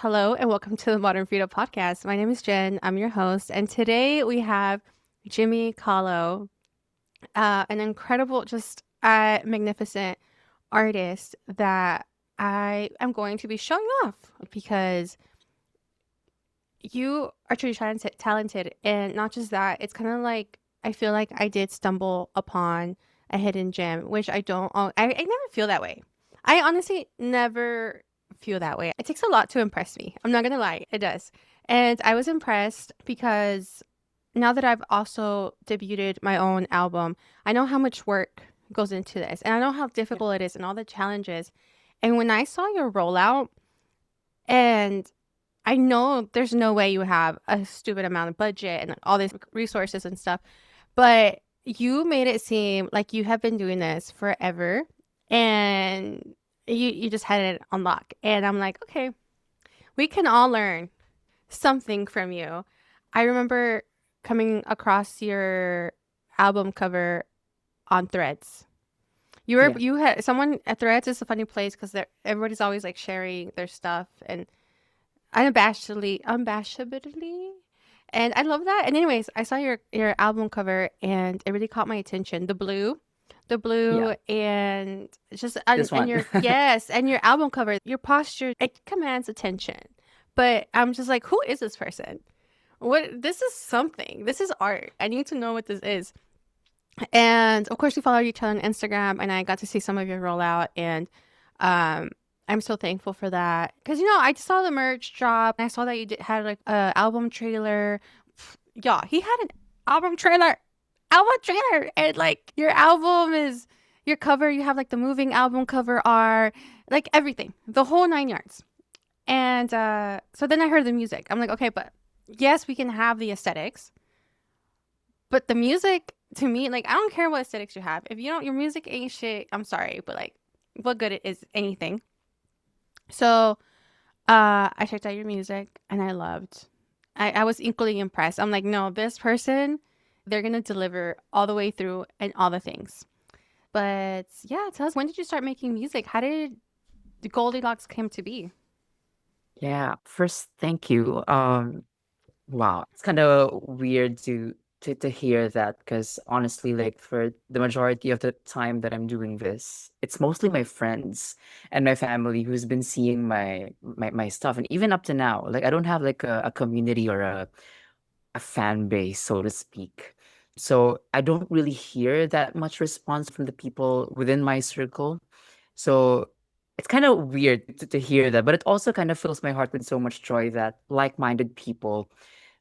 Hello and welcome to the Modern Frida Podcast. My name is Jen. I'm your host, and today we have Jimmy Khalo, an incredible, just magnificent artist that I am going to be showing off because you are truly talented, and not just that. It's kind of like I feel like I did stumble upon a hidden gem, which I don't. I never feel that way. I honestly never feel that way. It takes a lot to impress me. I'm not gonna lie, it does. And I was impressed because now that I've also debuted my own album, I know how much work goes into this, and I know how Yeah. difficult it is and all the challenges. And when I saw your rollout, and I know there's no way you have a stupid amount of budget and all these resources and stuff, but you made it seem like you have been doing this forever and you just had it on lock. And I'm like, okay, we can all learn something from you. I remember coming across your album cover on Threads. Yeah. You had someone at Threads is a funny place because everybody's always like sharing their stuff and unabashedly. And I love that. And anyways, I saw your album cover and it really caught my attention. The Yeah. blue, and just This and one. your yes, and your album cover, your posture, it commands attention. But I'm just like, who is this person? What This is something. This is art. I need to know what this is. And of course, we follow each other on Instagram, and I got to see some of your rollout, and um, I'm so thankful for that. Because I just saw the merch drop, and I saw that you had like a album trailer. Yeah, he had an album trailer, and like your album is your cover. You have like the moving album cover art, like everything, the whole nine yards. And so then I heard the music. I'm like, okay, but yes, we can have the aesthetics, but the music to me, like I don't care what aesthetics you have. If you don't, your music ain't shit. I'm sorry, but like, what good it is anything? So, I checked out your music and I loved. I was equally impressed. I'm like, no, this person, they're gonna deliver all the way through and all the things. But yeah, tell us, when did you start making music? How did the Goldilocks come to be? Yeah. First, thank you. Wow. It's kind of weird to hear that because honestly, like for the majority of the time that I'm doing this, it's mostly my friends and my family who's been seeing my stuff. And even up to now, like I don't have like a community or a fan base, so to speak. So I don't really hear that much response from the people within my circle. So it's kind of weird to hear that, but it also kind of fills my heart with so much joy that like-minded people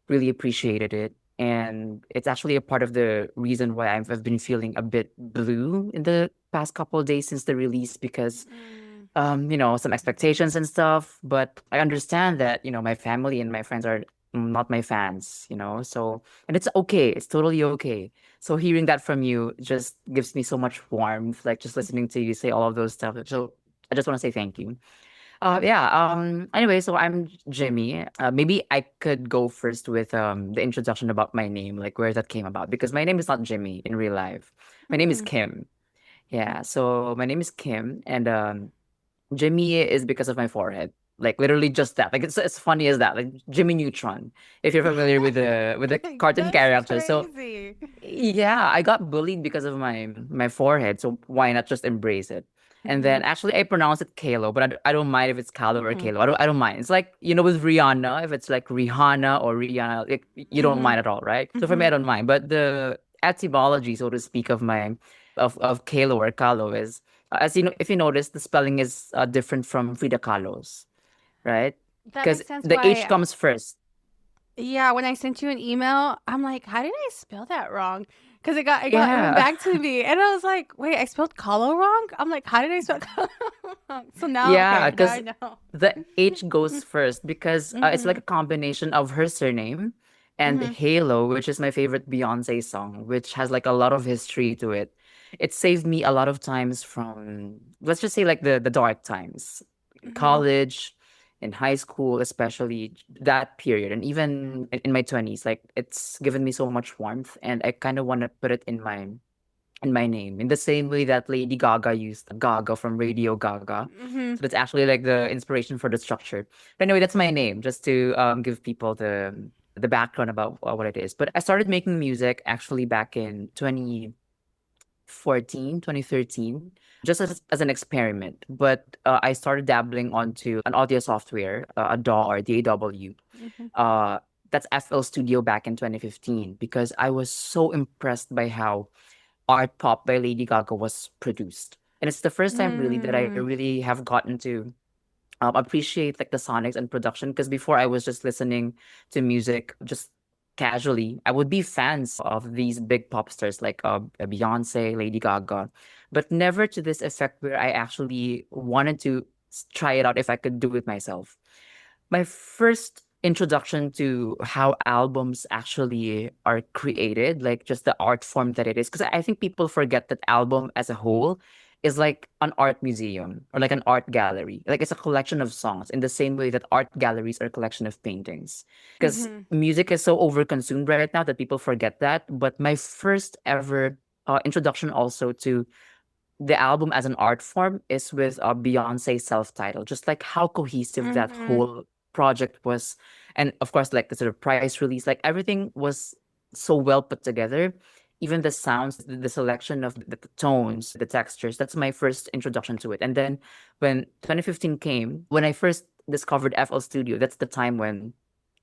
really appreciated it. And it's actually a part of the reason why I've been feeling a bit blue in the past couple of days since the release because Mm, some expectations and stuff. But I understand that, my family and my friends are not my fans, so and it's okay, it's totally okay. So hearing that from you just gives me so much warmth, like just listening to you say all of those stuff. So I just want to say thank you. Yeah. Anyway, so I'm Jimmy. Maybe I could go first with the introduction about my name, like where that came about, because my name is not Jimmy in real life. My name is mm. Kim. Yeah. So my name is Kim, and Jimmy is because of my forehead. Like literally just that. Like it's funny as that. Like Jimmy Neutron, if you're familiar with the cartoon That's character. So crazy. yeah, I got bullied because of my forehead, so why not just embrace it? And then Mm-hmm. actually I pronounce it Kahlo, but I don't mind if it's Kahlo or Mm-hmm. Kahlo. I don't mind. It's like, with Rihanna, if it's like Rihanna or Rihanna, like, you don't Mm-hmm. mind at all, right? So for me, Mm-hmm. I don't mind. But the etymology, so to speak, of Kahlo or Kahlo is, as you know, if you notice, the spelling is different from Frida Kahlo's, right? That Because makes sense the H why. comes first. Yeah, when I sent you an email, I'm like, how did I spell that wrong? Because it went Yeah. back to me, and I was like, wait, I spelled Kahlo wrong. I'm like, how did I spell Kahlo wrong? So now, Yeah, okay, now I because know. the H goes first because it's like Mm-hmm. a combination of her surname and Mm-hmm. Halo, which is my favorite Beyonce song, which has like a lot of history to it. It saved me a lot of times from, let's just say, like the dark times, Mm-hmm. college, in high school, especially that period, and even in my 20s. Like it's given me so much warmth, and I kind of want to put it in my in my name, in the same way that Lady Gaga used Gaga from Radio Gaga. Mhm. So that's actually like the inspiration for the structure. But anyway, that's my name, just to give people the background about what it is. But I started making music actually back in 2014, 2013, just as an experiment. But I started dabbling onto an audio software, a DAW or DAW. Mhm. Uh, that's FL Studio back in 2015 because I was so impressed by how Art Pop by Lady Gaga was produced. And it's the first time really that I Mm. really have gotten to appreciate like the sonics and production, because before I was just listening to music just casually. I would be fans of these big pop stars like Beyonce, Lady Gaga, but never to this effect where I actually wanted to try it out if I could do it myself. My first introduction to how albums actually are created, like just the art form that it is, because I think people forget that album as a whole is like an art museum or like an art gallery. Like it's a collection of songs in the same way that art galleries are a collection of paintings. Because Mhm. music is so overconsumed right now that people forget that. But my first ever introduction also to the album as an art form is with Beyonce's self-titled. Just like how cohesive that Mhm. whole project was, and of course, like the sort of price release, like everything was so well put together. Even the sounds, the selection of the tones, the textures. That's my first introduction to it. And then when 2015 came, when I first discovered FL Studio, that's the time when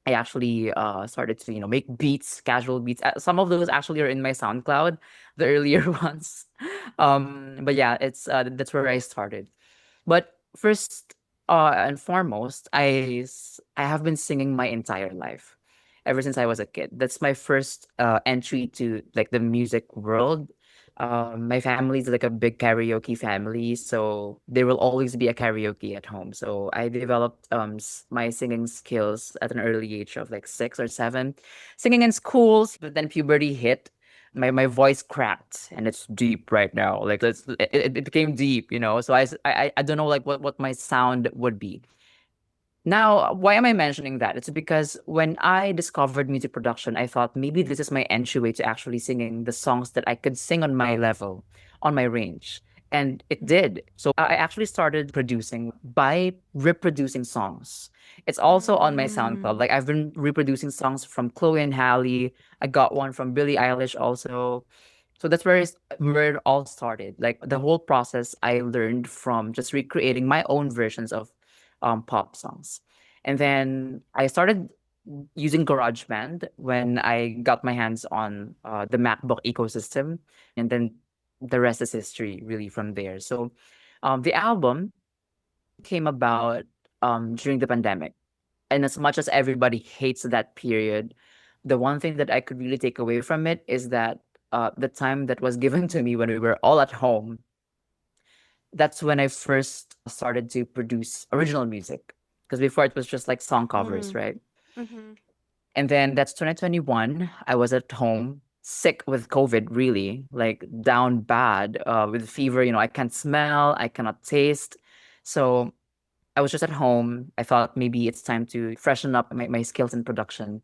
I actually started to make beats, casual beats. Some of those actually are in my SoundCloud, the earlier ones. But yeah, it's that's where I started. But first and foremost, I have been singing my entire life, ever since I was a kid. That's my first entry to like the music world. My family's like a big karaoke family, so there will always be a karaoke at home. So I developed my singing skills at an early age of like 6 or 7, singing in schools. But then puberty hit, my voice cracked and it's deep right now. Like it became deep, so I don't know like what my sound would be. Now, why am I mentioning that? It's because when I discovered music production, I thought maybe this is my entryway to actually singing the songs that I could sing on my level, on my range. And it did. So I actually started producing by reproducing songs. It's also on my SoundCloud. Mm. Like I've been reproducing songs from Chloe and Halle. I got one from Billie Eilish also. So that's where it all started. Like the whole process I learned from just recreating my own versions of pop songs. And then I started using GarageBand when I got my hands on the MacBook ecosystem. And then the rest is history, really, from there. So the album came about during the pandemic. And as much as everybody hates that period, the one thing that I could really take away from it is that the time that was given to me when we were all at home, that's when I first started to produce original music. Because before it was just like song covers, Mm. right? Mhm. And then that's 2021. I was at home, sick with COVID, really, like down bad, with fever. I can't smell, I cannot taste. So I was just at home. I thought maybe it's time to freshen up my skills in production.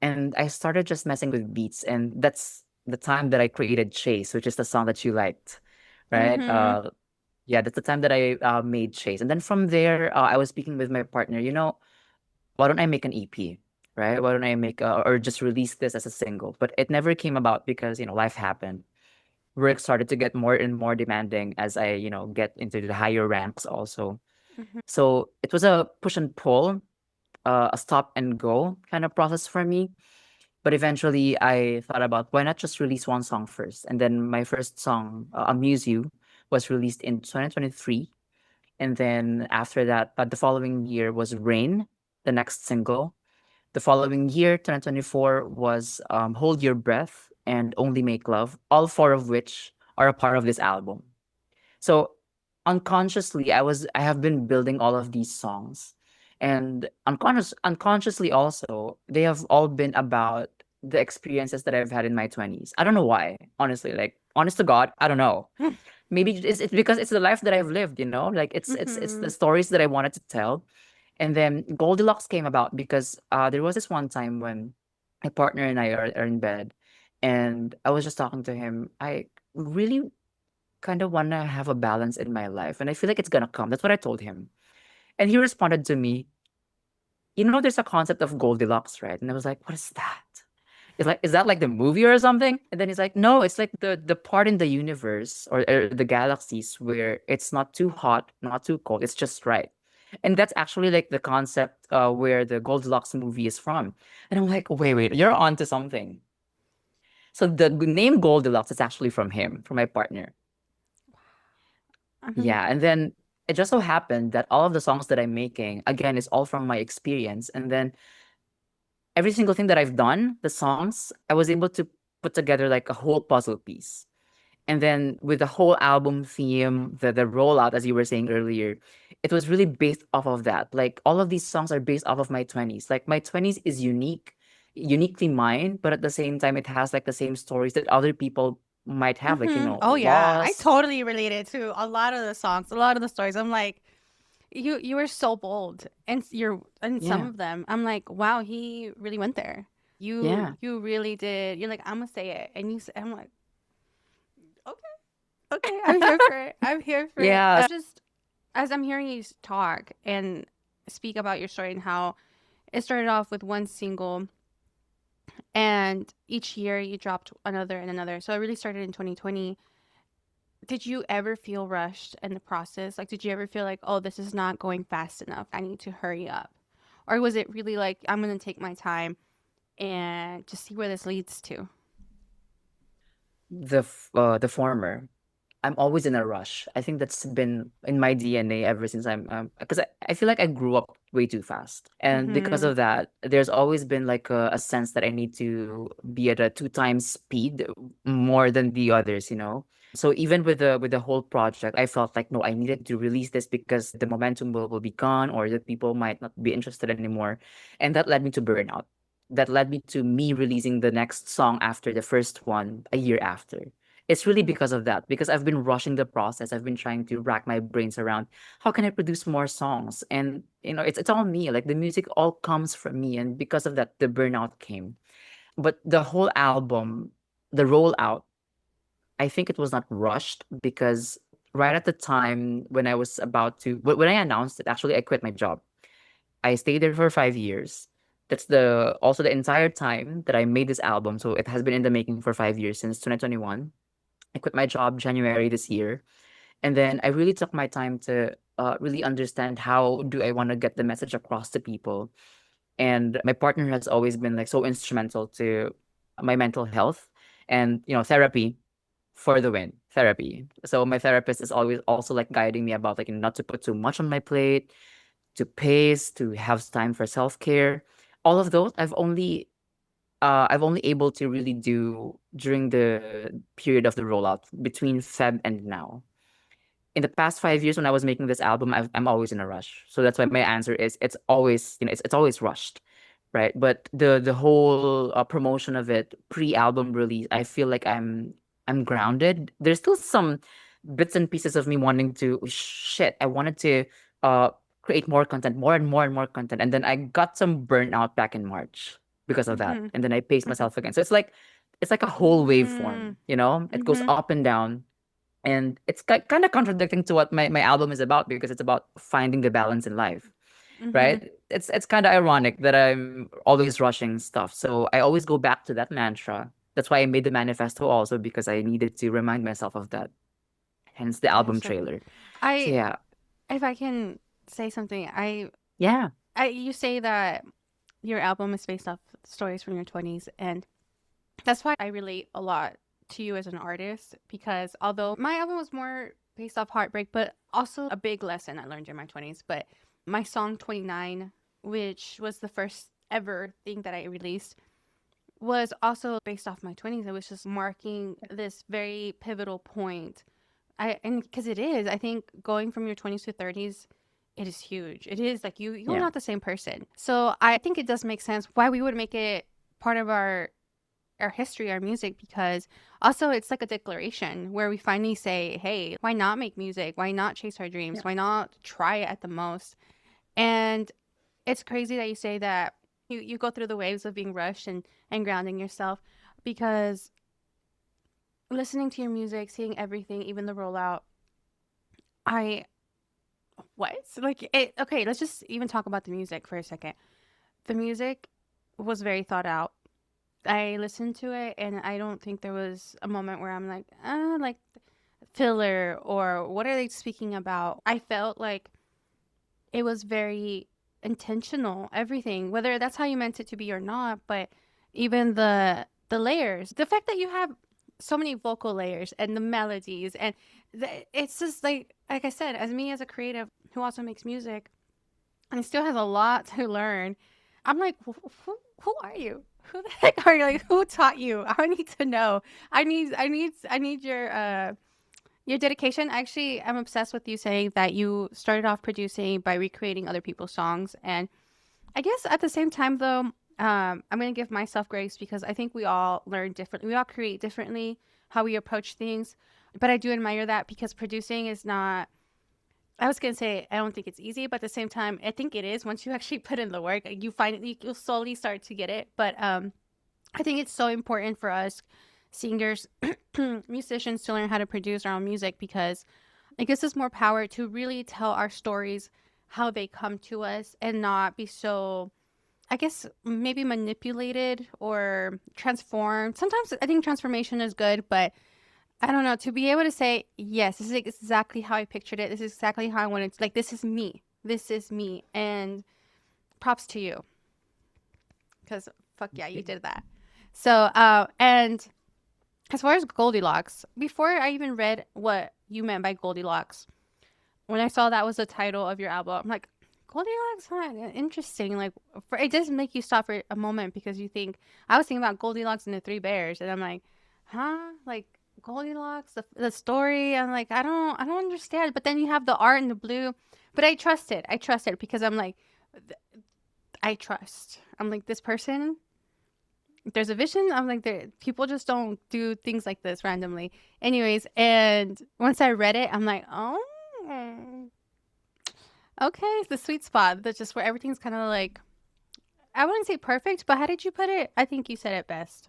And I started just messing with beats. And that's the time that I created Chase, which is the song that you liked, right? Mhm. Yeah, that's the time that I made Chase. And then from there, I was speaking with my partner, why don't I make an EP, right? Why don't I make or just release this as a single? But it never came about because, life happened. Work started to get more and more demanding as I, get into the higher ranks also. Mhm. So it was a push and pull, a stop and go kind of process for me. But eventually I thought about why not just release one song first? And then my first song, Amuse You, was released in 2023. And then after that, the following year was Rain, the next single. The following year, 2024, was Hold Your Breath and Only Make Love, all four of which are a part of this album. So unconsciously, I have been building all of these songs, and unconsciously also, they have all been about the experiences that I've had in my 20s. I don't know why, honestly. Like honest to God, I don't know. Maybe it's because it's the life that I've lived. Like it's the Mhm. stories that I wanted to tell. And then Goldilocks came about because there was this one time when my partner and I are in bed, and I was just talking to him. really kind of want to have a balance in my life. And I feel like it's going to come. That's what I told him. And he responded to me, you know, there's a concept of Goldilocks, right? And I was like, what is that? It's like, is that like the movie or something? And then he's like, no, it's like the part in the universe or the galaxies where it's not too hot, not too cold. It's just right. And that's actually like the concept where the Goldilocks movie is from. And I'm like, wait, you're onto something. So the name Goldilocks is actually from him, from my partner. Hmm. Yeah. And then it just so happened that all of the songs that I'm making, again, is all from my experience. And then every single thing that I've done, the songs, I was able to put together like a whole puzzle piece. And then with the whole album theme, the rollout, as you were saying earlier, it was really based off of that. Like all of these songs are based off of my 20s. Like my 20s is unique, uniquely mine, but at the same time, it has like the same stories that other people might have, like, you Hmm. know, Oh yeah, I loss. totally related to a lot of the songs, a lot of the stories. I'm like, you were so bold, and you're and some Yeah. of them, I'm like, wow, he really went there. Yeah. You really did. You're like, I'm gonna say it, and I'm like, okay, okay, I'm here for it. I'm here for it. Yeah. Just as I'm hearing you talk and speak about your story and how it started off with one single, and each year you dropped another and another. So it really started in 2020. Did you ever feel rushed in the process? Like, did you ever feel like, oh, this is not going fast enough? I need to hurry up. Or was it really like, I'm going to take my time and just see where this leads to? The former. I'm always in a rush. I think that's been in my DNA ever since I'm because I feel like I grew up way too fast. And because Mm-hmm. of that, there's always been like a sense that I need to be at a two times speed more than the others, you know? So even with the whole project, I felt like no, I needed to release this because the momentum will be gone or the people might not be interested anymore. And that led me to burnout. That led me to me releasing the next song after the first one a year after. It's really because of that, because I've been rushing the process. I've been trying to rack my brains around how can I produce more songs? And you know, it's all me. Like the music all comes from me. And because of that, the burnout came. But the whole album, the rollout, I think it was not rushed because right at the time when I was about to when I announced it, actually I quit my job. I stayed there for 5 years. That's the also the entire time that I made this album. So it has been in the making for 5 years since 2021. I quit my job January this year. And then I really took my time to really understand how do I want to get the message across to people. And my partner has always been like so instrumental to my mental health and you know therapy for the win therapy. So my therapist is always also like guiding me about like not to put too much on my plate, to pace, to have time for self care. All of those I've only able to really do during the period of the rollout between Feb and now. In the past 5 years when I was making this album, I'm always in a rush. So that's why my answer is it's always you know it's always rushed, right? But the whole promotion of it pre-album release, I feel like I'm grounded. There's still some bits and pieces of me wanting to shit. I wanted to uh create more content, more and more and more content, and then I got some burnout back in March because of that, Mm-hmm. and then I paced Mm-hmm. myself again. So it's like a whole waveform, you know. It goes Mm-hmm. up and down and it's kind of contradicting to what my album is about because it's about finding the balance in life, Mm-hmm. right? It's kind of ironic that I'm always rushing stuff, so I always go back to that mantra. That's why I made the manifesto also because I needed to remind myself of that, hence the That's album so cool. trailer. So I, yeah. if I can say something, Yeah. you say that your album is based off stories from your 20s, and that's why I relate a lot to you as an artist, because although my album was more based off heartbreak, but also a big lesson I learned in my 20s. But my song 29, which was the first ever thing that I released, was also based off my 20s. It was just marking this very pivotal point. And because it is, I think going from your 20s to 30s, it is huge. It is like you're Yeah. not the same person. So I think it does make sense why we would make it part of our history, our music, because also it's like a declaration where we finally say, hey, why not make music? Why not chase our Yeah. dreams? Why not try it at the most? And it's crazy that you say that you go through the waves of being rushed and grounding yourself, because listening to your music, seeing everything, even the rollout, I what? Like it okay, let's just even talk about the music for a second. The music was very thought out. I listened to it and I don't think there was a moment where I'm like filler or what are they speaking about? I felt like it was very intentional, everything, whether that's how you meant it to be or not, but even the layers, the fact that you have so many vocal layers and the melodies and it's just like I said, as me as a creative who also makes music and still has a lot to learn, I'm like, who are you? Who the heck are you? Like, who taught you? I need to know. I need your dedication. Actually, I'm obsessed with you saying that you started off producing by recreating other people's songs. And I guess at the same time, though, I'm going to give myself grace because I think we all learn differently. We all create differently how we approach things. But I do admire that because producing is not, I was going to say, I don't think it's easy, but at the same time, I think it is. Once you actually put in the work, you find it, you'll slowly start to get it. But I think it's so important for us singers, musicians to learn how to produce our own music because it gives us more power to really tell our stories how they come to us and not be so, I guess, maybe manipulated or transformed. Sometimes I think transformation is good, but I don't know, to be able to say, yes, this is exactly how I pictured it. This is exactly how I wanted to, like, this is me. This is me. And props to you because fuck yeah, you did that. So, and as far as Goldilocks, before I even read what you meant by Goldilocks, when I saw that was the title of your album, I'm like, Goldilocks, huh? Interesting. Like, it does make you stop for a moment because you think, I was thinking about Goldilocks and the Three Bears, and I'm like, huh? Like, Goldilocks, the story. I'm like, I don't understand. But then you have the art and the blue. But I trust it. I trust it because I'm like, I trust. I'm like, this person, there's a vision. I'm like, there, people just don't do things like this randomly. Anyways, and once I read it, I'm like, oh, okay, it's the sweet spot. That's just where everything's kind of like, I wouldn't say perfect, but how did you put it? I think you said it best.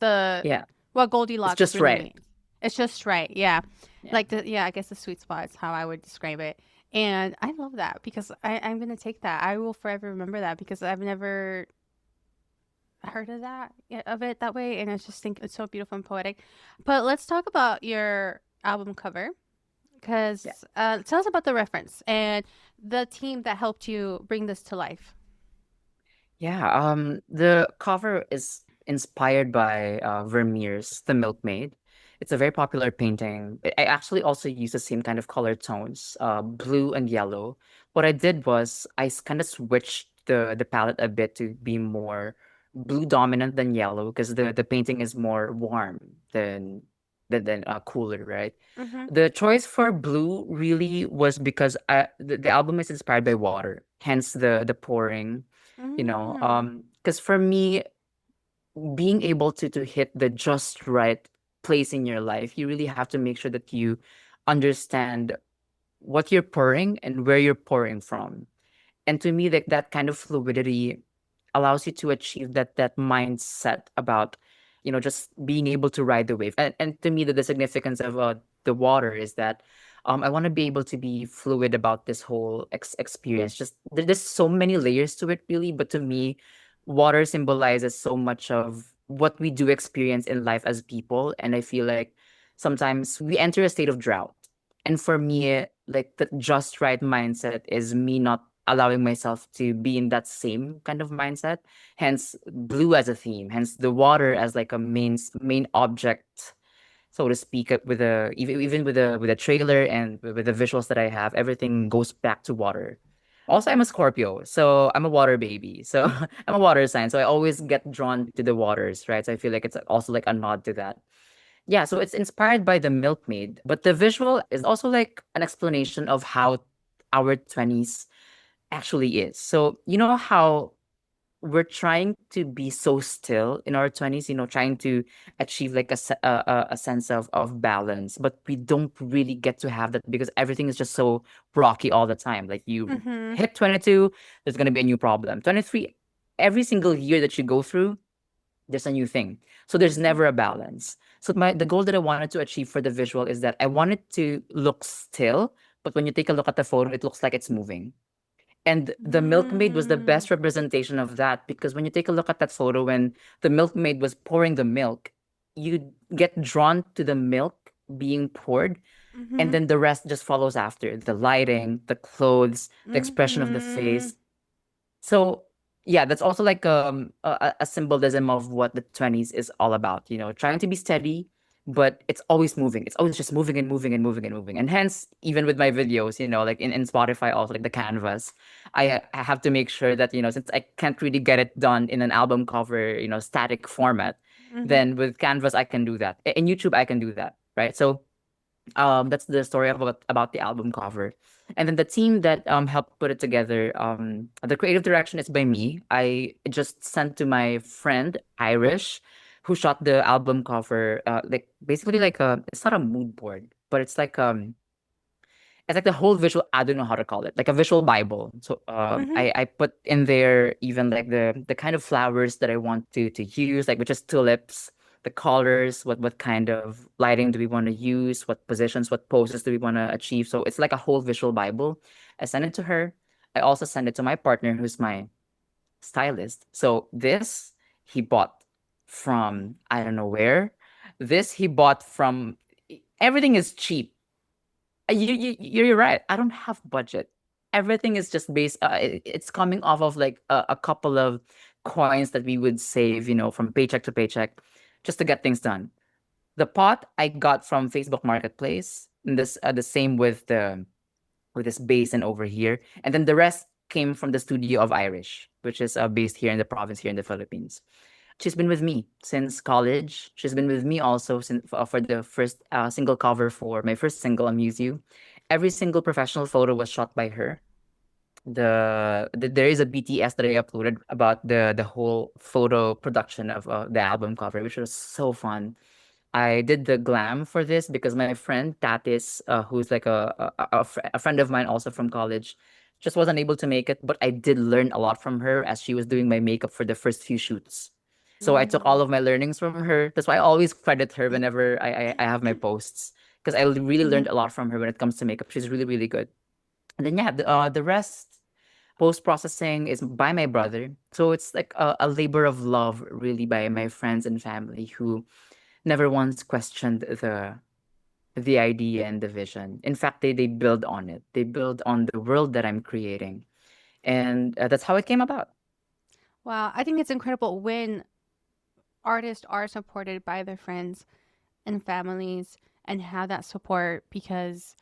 The Yeah, what it's Goldilocks just really right. means. It's just right. Yeah, Yeah. like the yeah. I guess the sweet spot is how I would describe it. And I love that because I'm gonna take that. I will forever remember that because I've never heard of that of it that way, and I just think it's so beautiful and poetic. But let's talk about your album cover Yeah. because tell us about the reference and the team that helped you bring this to life. Yeah, the cover is inspired by Vermeer's The Milkmaid. It's a very popular painting. I actually also use the same kind of color tones, blue and yellow. What I did was I kind of switched the palette a bit to be more blue dominant than yellow because the painting is more warm than cooler, right? Mm-hmm. The choice for blue really was because the album is inspired by water, hence the pouring, Mm. because for me, being able to hit the just right place in your life, you really have to make sure that you understand what you're pouring and where you're pouring from. And to me, like that kind of fluidity allows you to achieve that mindset about, just being able to ride the wave. And to me, the significance of the water is that I want to be able to be fluid about this whole experience. Just there's so many layers to it, really. But to me, water symbolizes so much of what we do experience in life as people. And I feel like sometimes we enter a state of drought. And for me, like the just right mindset is me not allowing myself to be in that same kind of mindset. Hence, blue as a theme. Hence, the water as like a main object, so to speak. With a even with a trailer and with the visuals that I have, everything goes back to water. Also, I'm a Scorpio, so I'm a water baby. So I'm a water sign, so I always get drawn to the waters, right? So I feel like it's also like a nod to that. Yeah, so it's inspired by the milkmaid, but the visual is also like an explanation of how our 20s actually is. So, you know how we're trying to be so still in our 20s, trying to achieve like a sense of balance, but we don't really get to have that because everything is just so rocky all the time. Like you Mm-hmm. hit 22, there's going to be a new problem. 23, every single year that you go through, there's a new thing. So there's never a balance. So the goal that I wanted to achieve for the visual is that I want it to look still, but when you take a look at the photo, it looks like it's moving. And the milkmaid was the Mm. best representation of that, because when you take a look at that photo, when the milkmaid was pouring the milk, you get drawn to the milk being poured, and Mhm. then the rest just follows after: the lighting, the clothes, the expression of the Mhm. face. So yeah, that's also like a symbolism of what the 20s is all about. Trying to be steady, but it's always moving. It's always just moving and moving and moving and moving. And hence, even with my videos, like in Spotify, also like the canvas, I have to make sure that since I can't really get it done in an album cover, static format, Mhm. then with canvas I can do that. In YouTube I can do that, right? So that's the story about the album cover. And then the team that helped put it together, the creative direction is by me. I just sent to my friend Irish, who shot the album cover, like basically like a, it's not a mood board, but it's like the whole visual, I don't know how to call it, like a visual bible. So Mhm. I put in there even like the kind of flowers that I want to use, like which is tulips, the colors, what kind of lighting do we want to use, what positions, what poses do we want to achieve. So it's like a whole visual bible. I send it to her. I also send it to my partner, who's my stylist. So this he bought from I don't know where. This he bought from, everything is cheap. You're right. I don't have budget. Everything is just based. It's coming off of like a couple of coins that we would save, from paycheck to paycheck, just to get things done. The pot I got from Facebook Marketplace. And the same with this basin over here, and then the rest came from the studio of Irish, which is based here in the province here in the Philippines. She's been with me since college. She's been with me also for the first single cover for my first single, Amuse You. Every single professional photo was shot by her. There is a BTS that I uploaded about the whole photo production of the album cover, which was so fun. I did the glam for this because my friend Tatis, who's like a friend of mine also from college, just wasn't able to make it. But I did learn a lot from her as she was doing my makeup for the first few shoots. So I took all Mhm. of my learnings from her. That's why I always credit her whenever I have my posts, because I really learned Mhm. a lot from her when it comes to makeup. She's really, really good. And then yeah, the rest post processing is by my brother. So it's like a labor of love, really, by my friends and family who never once questioned the idea and the vision. In fact, they build on it. They build on the world that I'm creating, and that's how it came about. Wow, I think it's incredible when artists are supported by their friends and families and have that support, because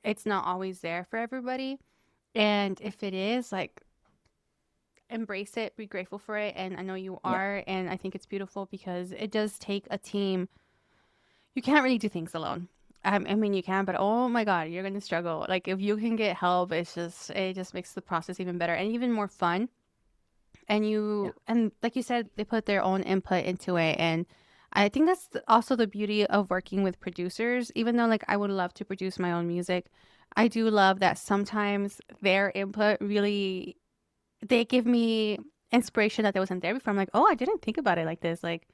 it's not always there for everybody. And if it is, like, embrace it, be grateful for it. And I know you Yeah, are. And I think it's beautiful because it does take a team. You can't really do things alone. I mean, you can, but oh my God, you're going to struggle. Like, if you can get help, it just makes the process even better and even more fun. yeah, And like you said, they put their own input into it. And I think that's also the beauty of working with producers. Even though, like, I would love to produce my own music, I do love that sometimes their input really, they give me inspiration that there wasn't there before. I'm like, oh, I didn't think about it like this. Like,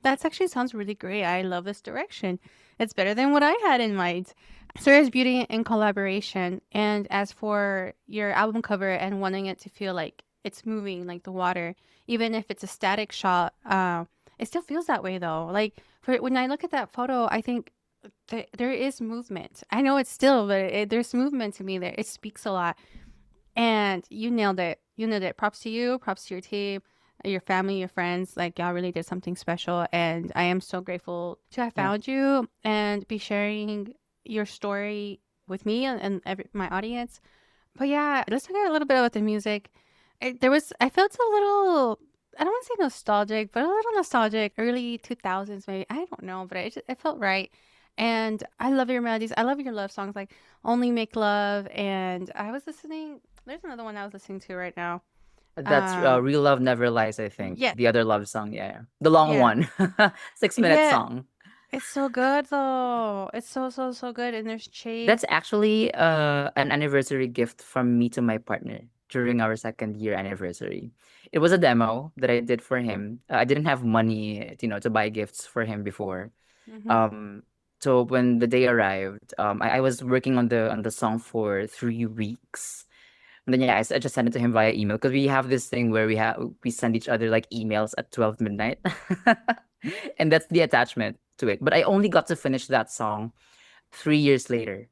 that's actually sounds really great. I love this direction. It's better than what I had in mind. So there's beauty in collaboration. And as for your album cover and wanting it to feel like it's moving, like the water, even if it's a static shot, it still feels that way though. Like, when I look at that photo, I think there is movement. I know it's still, but there's movement to me there. It speaks a lot. And you nailed it. You nailed it. Props to you. Props to your team, your family, your friends. Like, y'all really did something special. And I am so grateful to have yeah. found you and be sharing your story with me and my audience. But yeah, let's talk a little bit about the music. I felt a little, I don't want to say nostalgic, but a little nostalgic. Early 2000s, maybe. I don't know, but it felt right. And I love your melodies. I love your love songs like Only Make Love. And I was listening, there's another one I was listening to right now. That's Um, Real Love Never Lies. I think yeah, the other love song, yeah, yeah. The long yeah, one, 6 minute yeah. song. It's so good though. It's so, so, so good. And there's Chase. That's actually an anniversary gift from me to my partner. during our second year anniversary. It was a demo that I did for him. I didn't have money, to buy gifts for him before. Mm-hmm. Um, so when the day arrived, I was working on the song for 3 weeks. And then yeah, I just sent it to him via email because we have this thing where we send each other like emails at 12 midnight. And that's the attachment to it. But I only got to finish that song 3 years later.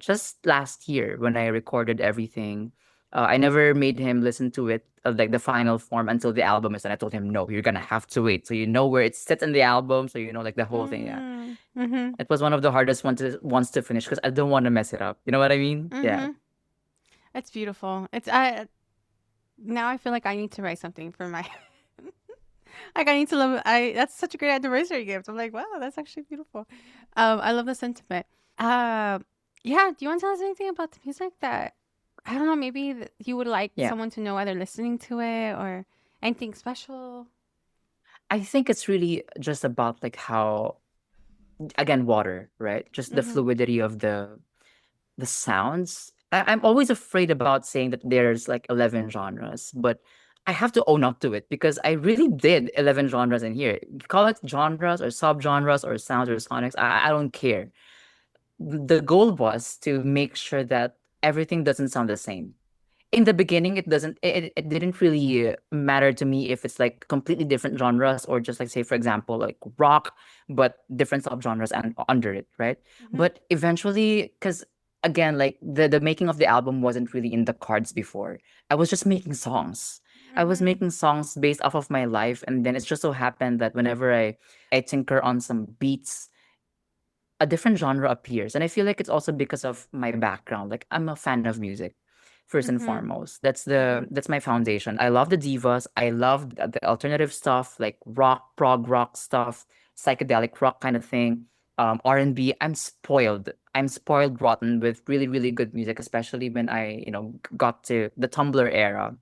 Just last year when I recorded everything. I never made him listen to it, like the final form, until the album is, and I told him, no, you're gonna have to wait, so you know where it sits in the album, so you know like the whole thing. Yeah, Mm-hmm. it was one of the hardest ones to finish because I don't want to mess it up. You know what I mean? Yeah. Mm-hmm. It's beautiful. It's I now I feel like I need to write something for my like I need to love I that's such a great anniversary gift. I'm like, wow, that's actually beautiful. I love the sentiment. Uh yeah, do you want to tell us anything about the music that I don't know, maybe you would like Yeah. someone to know either listening to it or anything special? I think it's really just about like how, again, water, right? Just the Mm-hmm. fluidity of the sounds. I'm always afraid about saying that there's like 11 genres, but I have to own up to it because I really did 11 genres in here. Call it genres or subgenres or sounds or sonics. I don't care. The goal was to make sure that everything doesn't sound the same. In the beginning, it didn't really matter to me if it's like completely different genres or just like, say, for example, like rock but different subgenres and under it, right? Mm-hmm. But eventually, because again, like the making of the album wasn't really in the cards before. I was just making songs. I was Mm-hmm. making songs based off of my life, and then it's just so happened that whenever I tinker on some beats, a different genre appears. And I feel like it's also because of my background. Like I'm a fan of music, first and Mm-hmm. foremost. That's Mm-hmm. that's my foundation. I love the divas. I love the alternative stuff, like rock, prog rock stuff, psychedelic rock kind of thing. R&B. I'm spoiled rotten with really, really good music, especially when I, got to the Tumblr era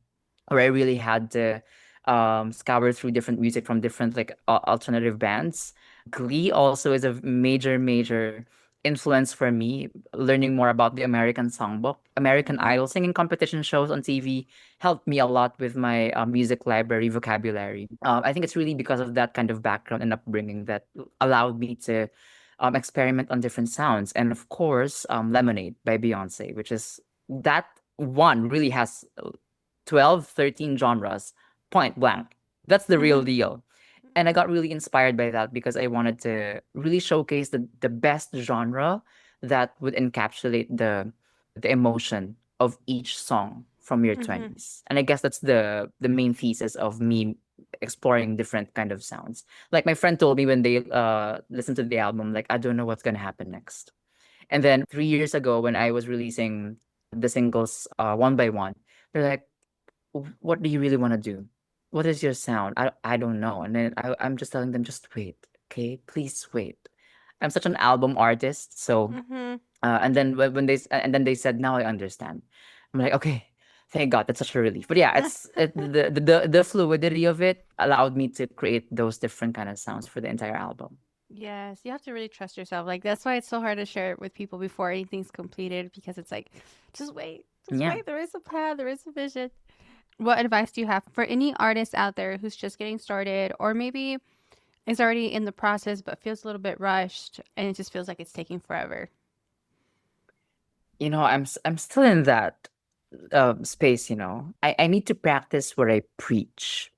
where I really had to scour through different music from different like alternative bands. Glee also is a major, major influence for me. Learning more about the American songbook, American Mm-hmm. Idol singing competition shows on TV helped me a lot with my music library vocabulary. I think it's really because of that kind of background and upbringing that allowed me to experiment on different sounds. And of course, Lemonade by Beyonce, which is that one really has 12, 13 genres, point blank. That's the real Mm-hmm. deal. And I got really inspired by that because I wanted to really showcase the best genre that would encapsulate the emotion of each song from your Mm-hmm. 20s. And I guess that's the main thesis of me exploring different kind of sounds. Like my friend told me when they listened to the album, like, I don't know what's gonna happen next. And then 3 years ago when I was releasing the singles one by one, they're like, what do you really want to do? What is your sound? I don't know. And then I'm just telling them, just wait, okay? Please wait. I'm such an album artist, so Mm-hmm. and then and then they said, now I understand. I'm like, okay, thank God, that's such a relief. But yeah, the fluidity of it allowed me to create those different kind of sounds for the entire album. Yes, you have to really trust yourself. Like that's why it's so hard to share it with people before anything's completed because it's like, just wait, just Yeah. wait. There is a plan, there is a vision. What advice do you have for any artist out there who's just getting started, or maybe is already in the process but feels a little bit rushed and it just feels like it's taking forever? I'm still in that space. I need to practice what I preach.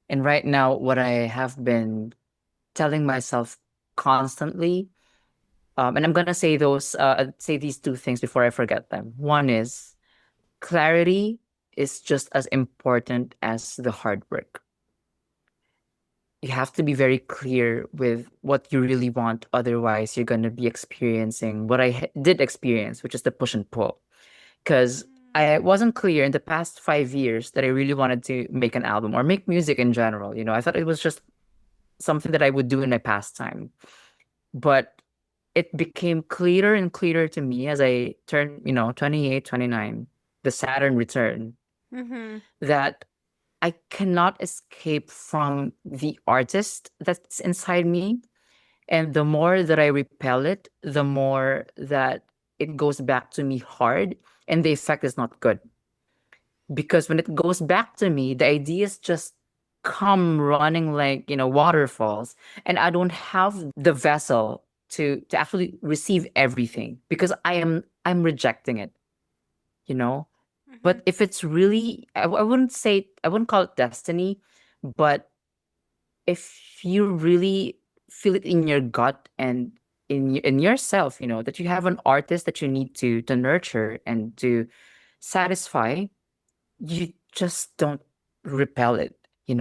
And right now, what I have been telling myself constantly, and I'm gonna say these two things before I forget them. One is clarity is just as important as the hard work. You have to be very clear with what you really want. Otherwise, you're gonna be experiencing what I did experience, which is the push and pull. Because I wasn't clear in the past 5 years that I really wanted to make an album or make music in general. I thought it was just something that I would do in my pastime. But it became clearer and clearer to me as I turned, 28, 29, the Saturn return, Mm-hmm. that I cannot escape from the artist that's inside me. And the more that I repel it, the more that it goes back to me hard, and the effect is not good. because when it goes back to me, the ideas just come running like, waterfalls, and I don't have the vessel to actually receive everything because I'm rejecting it, you know? Mhm. But if it's really, I wouldn't say, I wouldn't call it destiny, but if you really feel it in your gut and in yourself, that you have an artist that you need to nurture and to satisfy, you just don't repel it,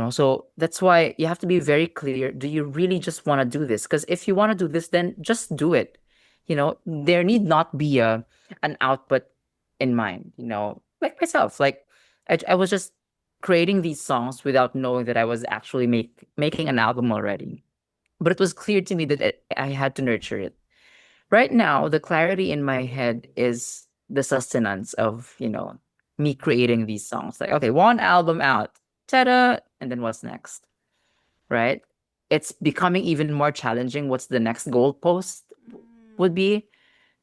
so that's why you have to be very clear. Do you really just want to do this? Because if you want to do this, then just do it. There need not be a an output in mind, like myself. Like I was just creating these songs without knowing that I was actually making an album already, but it was clear to me that I had to nurture it. Right now, the clarity in my head is the sustenance of, me creating these songs. Like, okay, one album out, ta-da, and then what's next, right? It's becoming even more challenging. What's the next goalpost would be,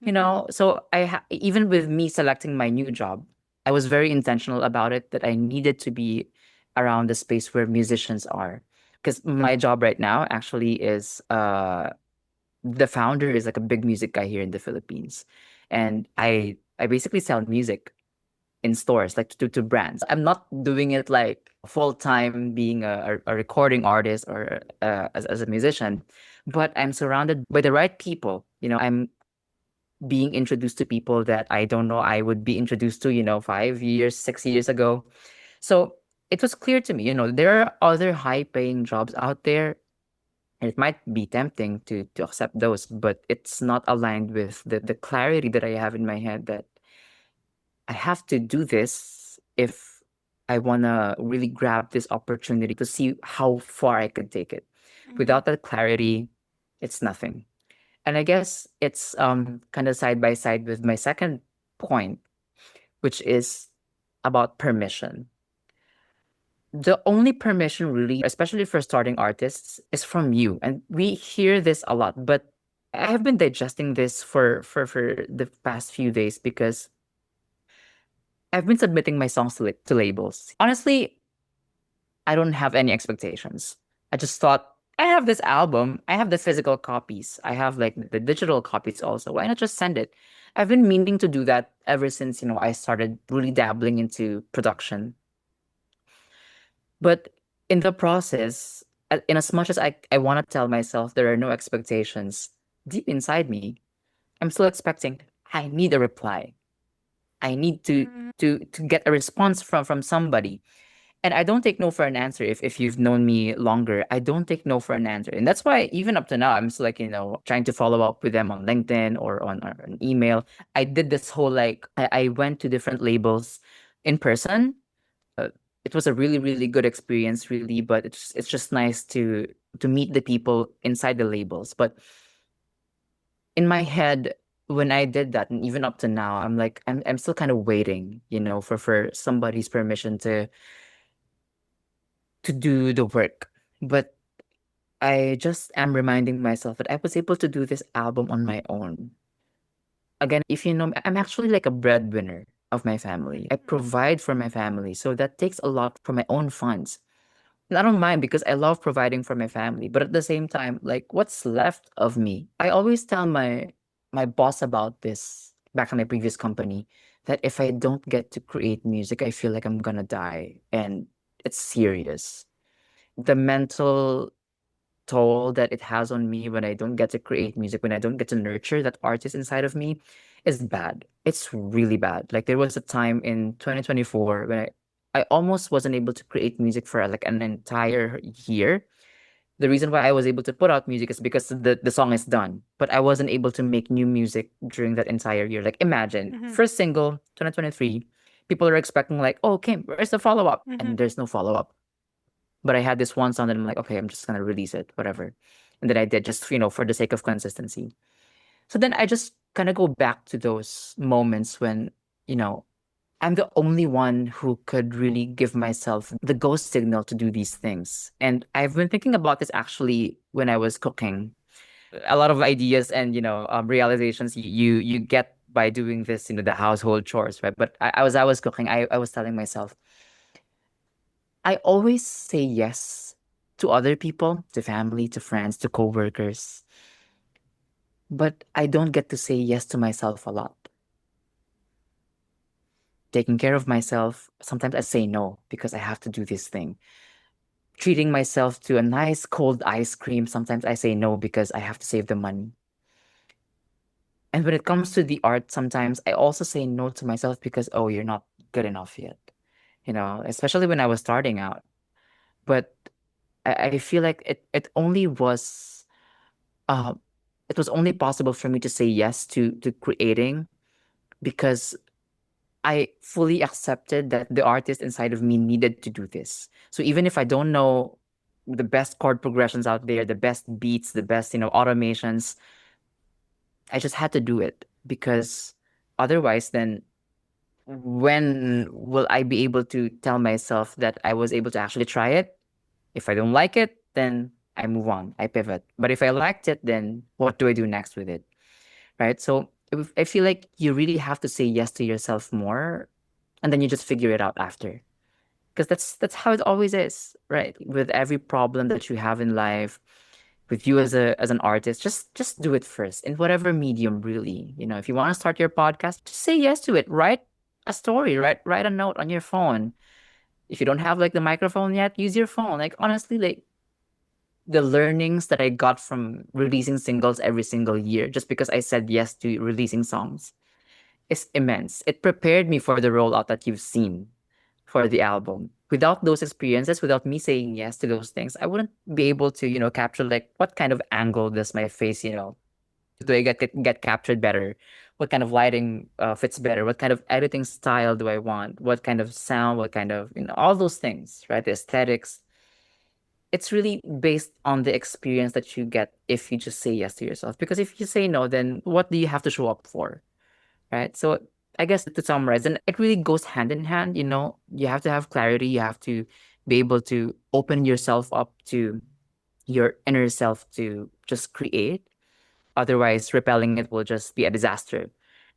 Mhm. So even with me selecting my new job, I was very intentional about it that I needed to be around the space where musicians are. Because my job right now actually is the founder is like a big music guy here in the Philippines, and I basically sell music in stores, like to brands. I'm not doing it like full time being a recording artist or as a musician, but I'm surrounded by the right people. I'm being introduced to people that I don't know I would be introduced to, 5 years, 6 years ago. So it was clear to me, there are other high paying jobs out there, and it might be tempting to accept those, but it's not aligned with the clarity that I have in my head that I have to do this if I want to really grab this opportunity to see how far I could take it. Mhm. Without that clarity, it's nothing. And I guess it's kind of side by side with my second point, which is about permission. The only permission really, especially for starting artists, is from you. And we hear this a lot, but I have been digesting this for the past few days because I've been submitting my songs to labels. Honestly, I don't have any expectations. I just thought, I have this album, I have the physical copies, I have like the digital copies also. Why not just send it? I've been meaning to do that ever since, I started really dabbling into production. But in the process, in as much as I want to tell myself there are no expectations, deep inside me, I'm still expecting, I need a reply. I need to Mhm. to get a response from somebody. And I don't take no for an answer. If you've known me longer, I don't take no for an answer. And that's why even up to now, I'm still like, trying to follow up with them on LinkedIn or an email. I did this whole like I went to different labels in person. uh, it was a really really good experience, really, but it's just nice to meet the people inside the labels. But in my head, when I did that, and even up to now, I'm still kind of waiting, for somebody's permission to do the work. But I just am reminding myself that I was able to do this album on my own. Again, if you know me, I'm actually like a breadwinner of my family. I provide for my family, so that takes a lot from my own funds. And I don't mind because I love providing for my family. But at the same time, like what's left of me, I always tell my boss about this back in my previous company that if I don't get to create music, I feel like I'm gonna die. And it's serious. The mental toll that it has on me when I don't get to create music, when I don't get to nurture that artist inside of me is bad. It's really bad. Like there was a time in 2024 when I almost wasn't able to create music for like an entire year. The reason why I was able to put out music is because the song is done, but I wasn't able to make new music during that entire year. Like imagine, Mhm. first single, 2023, people are expecting like, oh, okay, where's the follow-up? And Mhm. there's no follow-up. But I had this one song that I'm like, okay, I'm just gonna release it, whatever. And then I did just, for the sake of consistency. So then I just kind of go back to those moments when, you know, I'm the only one who could really give myself the go signal to do these things. And I've been thinking about this actually when I was cooking. A lot of ideas and realizations you get by doing this, the household chores, right? But I was cooking, I was telling myself, I always say yes to other people, to family, to friends, to coworkers, but I don't get to say yes to myself a lot. Taking care of myself, sometimes I say no because I have to do this thing. Treating myself to a nice cold ice cream, sometimes I say no because I have to save the money. And when it comes to the art, sometimes I also say no to myself because, oh, you're not good enough yet. Especially when I was starting out. But I feel like uh, it was only possible for me to say yes to creating because I fully accepted that the artist inside of me needed to do this. So even if I don't know the best chord progressions out there, the best beats, the best, automations, I just had to do it because otherwise, then when will I be able to tell myself that I was able to actually try it? If I don't like it, then I move on, I pivot. But if I liked it, then what do I do next with it? Right? So I feel like you really have to say yes to yourself more, and then you just figure it out after. Because that's how it always is, right? With every problem that you have in life, with you as an artist, just do it first in whatever medium, really. If you want to start your podcast, just say yes to it. Write a story, write a note on your phone. If you don't have like the microphone yet, use your phone. Like honestly, like the learnings that I got from releasing singles every single year, just because I said yes to releasing songs, is immense. It prepared me for the rollout that you've seen for the album. Without those experiences, without me saying yes to those things, I wouldn't be able to, capture like what kind of angle does my face, do I get captured better? What kind of lighting fits better? What kind of editing style do I want? What kind of sound? What kind of, all those things, right? The aesthetics. It's really based on the experience that you get if you just say yes to yourself. Because if you say no, then what do you have to show up for? Right? So I guess to summarize, and it really goes hand in hand, you have to have clarity, you have to be able to open yourself up to your inner self to just create. Otherwise, repelling it will just be a disaster.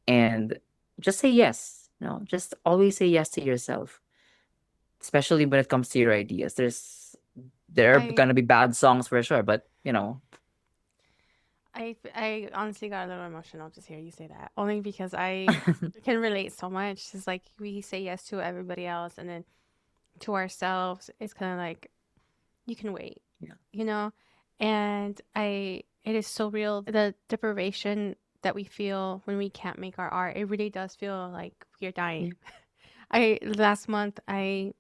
And just say yes. Just always say yes to yourself, especially when it comes to your ideas. There are I gonna be bad songs for sure, but I honestly got a little emotional just hear you say that. Only because I can relate so much. It's like we say yes to everybody else and then to ourselves it's kind of like you can wait, yeah, you know? And it is so real. The deprivation that we feel when we can't make our art, it really does feel like we're dying. yeah, Last month, I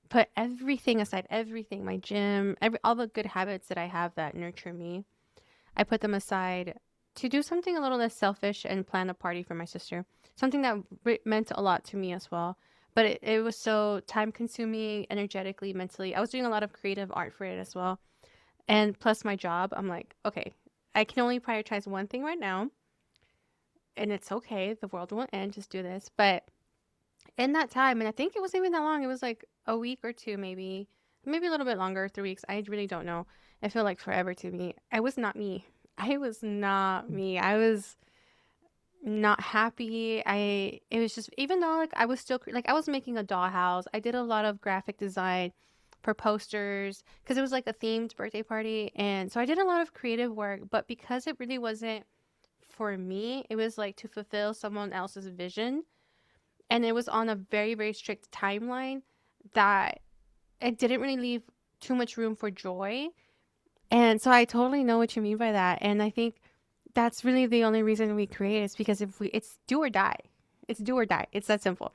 put everything aside, everything, my gym, all the good habits that I have that nurture me. I put them aside to do something a little less selfish and plan a party for my sister. Something that meant a lot to me as well. But it was so time consuming, energetically, mentally. I was doing a lot of creative art for it as well. And plus my job, I'm like, okay, I can only prioritize one thing right now. And it's okay. The world won't end. Just do this. But in that time, and I think it wasn't even that long, it was like a week or two, maybe a little bit longer, 3 weeks. I really don't know. I feel like forever to me. I was not me. I was not me. I was not happy. It was just, even though like I was still like I was making a dollhouse. I did a lot of graphic design for posters because it was like a themed birthday party, and so I did a lot of creative work. But because it really wasn't for me, it was like to fulfill someone else's vision, and it was on a very very strict timeline that it didn't really leave too much room for joy. And so I totally know what you mean by that. And I think that's really the only reason we create is because if we, it's do or die. It's do or die. It's that simple.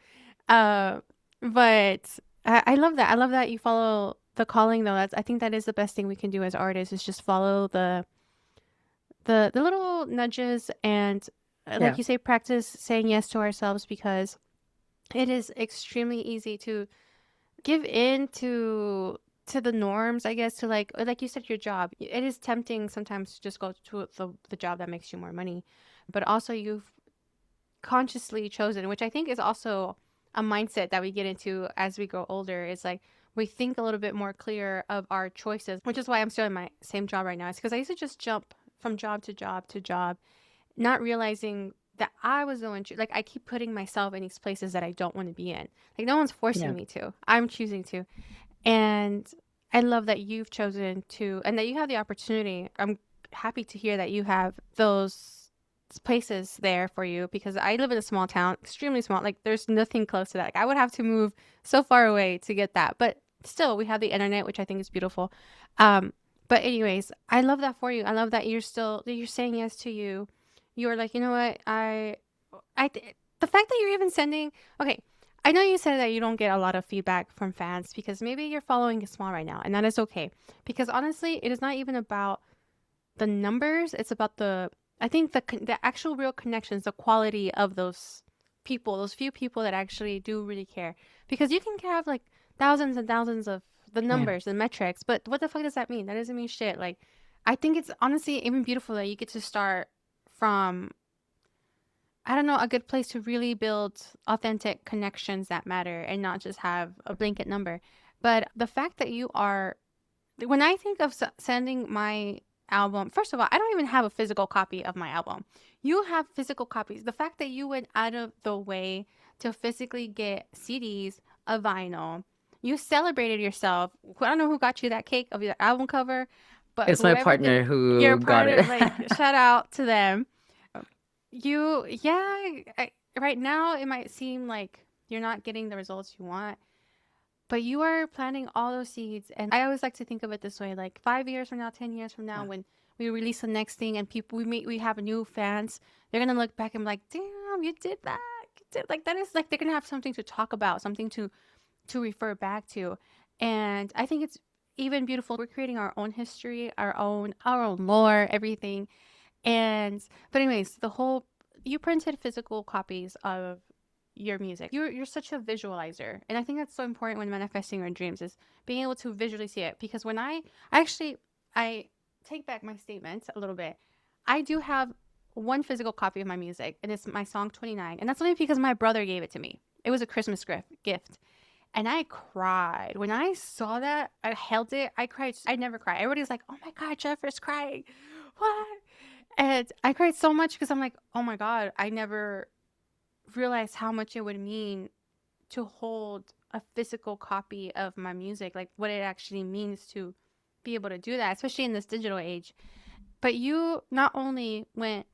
Uh, but I love that. I love that you follow the calling though. I think that is the best thing we can do as artists is just follow the little nudges and yeah, like you say, practice saying yes to ourselves because it is extremely easy to give in to the norms, I guess, to like you said, your job. It is tempting sometimes to just go to the job that makes you more money, but also you've consciously chosen, which I think is also a mindset that we get into as we grow older. Is like we think a little bit more clear of our choices, which is why I'm still in my same job right now. It's because I used to just jump from job to job to job, not realizing that I was the one, like, I keep putting myself in these places that I don't want to be in. Like, no one's forcing Yeah. me to. I'm choosing to. And I love that you've chosen to, and that you have the opportunity. I'm happy to hear that you have those places there for you, because I live in a small town, extremely small. Like, there's nothing close to that. Like, I would have to move so far away to get that. But still, we have the internet, which I think is beautiful. Um, but anyways, I love that for you. I love that you're saying yes to you. You're like, you know what, the fact that you're even sending, okay, I know you said that you don't get a lot of feedback from fans because maybe your following is small right now, and that is okay. Because honestly, it is not even about the numbers. It's about I think the actual real connections, the quality of those people, those few people that actually do really care. Because you can have like thousands and thousands of the Yeah. numbers and metrics, but what the fuck does that mean? That doesn't mean shit. Like, I think it's honestly even beautiful that you get to start from, I don't know, a good place to really build authentic connections that matter and not just have a blanket number. But the fact that you are, when I think of sending my album, first of all, I don't even have a physical copy of my album. You have physical copies. The fact that you went out of the way to physically get CDs, a vinyl, you celebrated yourself. I don't know who got you that cake of your album cover, but It's my whoever did, partner your who got partner, it. like, shout out to them. Yeah, right now it might seem like you're not getting the results you want, but you are planting all those seeds. And I always like to think of it this way, like 5 years from now, 10 years from now, Yeah. when we release the next thing and we have new fans, they're going to look back and be like, damn, you did that. You did. Like, that is like, they're going to have something to talk about, something to refer back to. And I think it's even beautiful. We're creating our own history, our own lore, everything. And but anyways, the whole, you printed physical copies of your music. You're such a visualizer. And I think that's so important when manifesting your dreams, is being able to visually see it. Because when I actually, I take back my statement a little bit. I do have one physical copy of my music, and it's my song 29. And that's only because my brother gave it to me. It was a Christmas gift. And I cried. When I saw that, I held it. I cried. I never cry. Everybody's like, oh my God, Jennifer's crying. What? And I cried so much because I'm like, oh my God, I never realized how much it would mean to hold a physical copy of my music, like what it actually means to be able to do that, especially in this digital age. But you not only went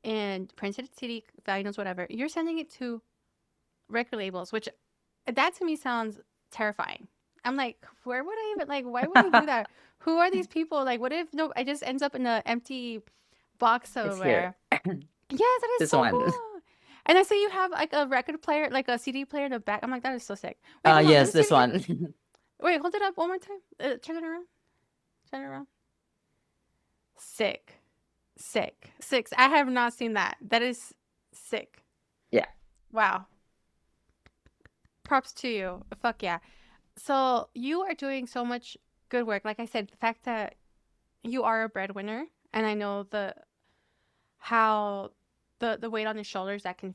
and printed a CD, vinyls, whatever, you're sending it to record labels, which, that to me sounds terrifying. I'm like, where would I even, like, why would I do that? Who are these people? Like, what if no, I just ends up in an empty box It's here. somewhere? Yes, that is This so one. cool. And I see you have like a record player, like a CD player in the back. I'm like, that is so sick. Wait, hold on. Let Yes, me see it this again. one. Wait, hold it up one more time. Turn it around. Turn it around. Sick. Sick. Six. I have not seen that. That is sick. Yeah. Wow. Props to you. Fuck yeah. So you are doing so much good work. Like I said, the fact that you are a breadwinner, and I know how the weight on your shoulders, that can,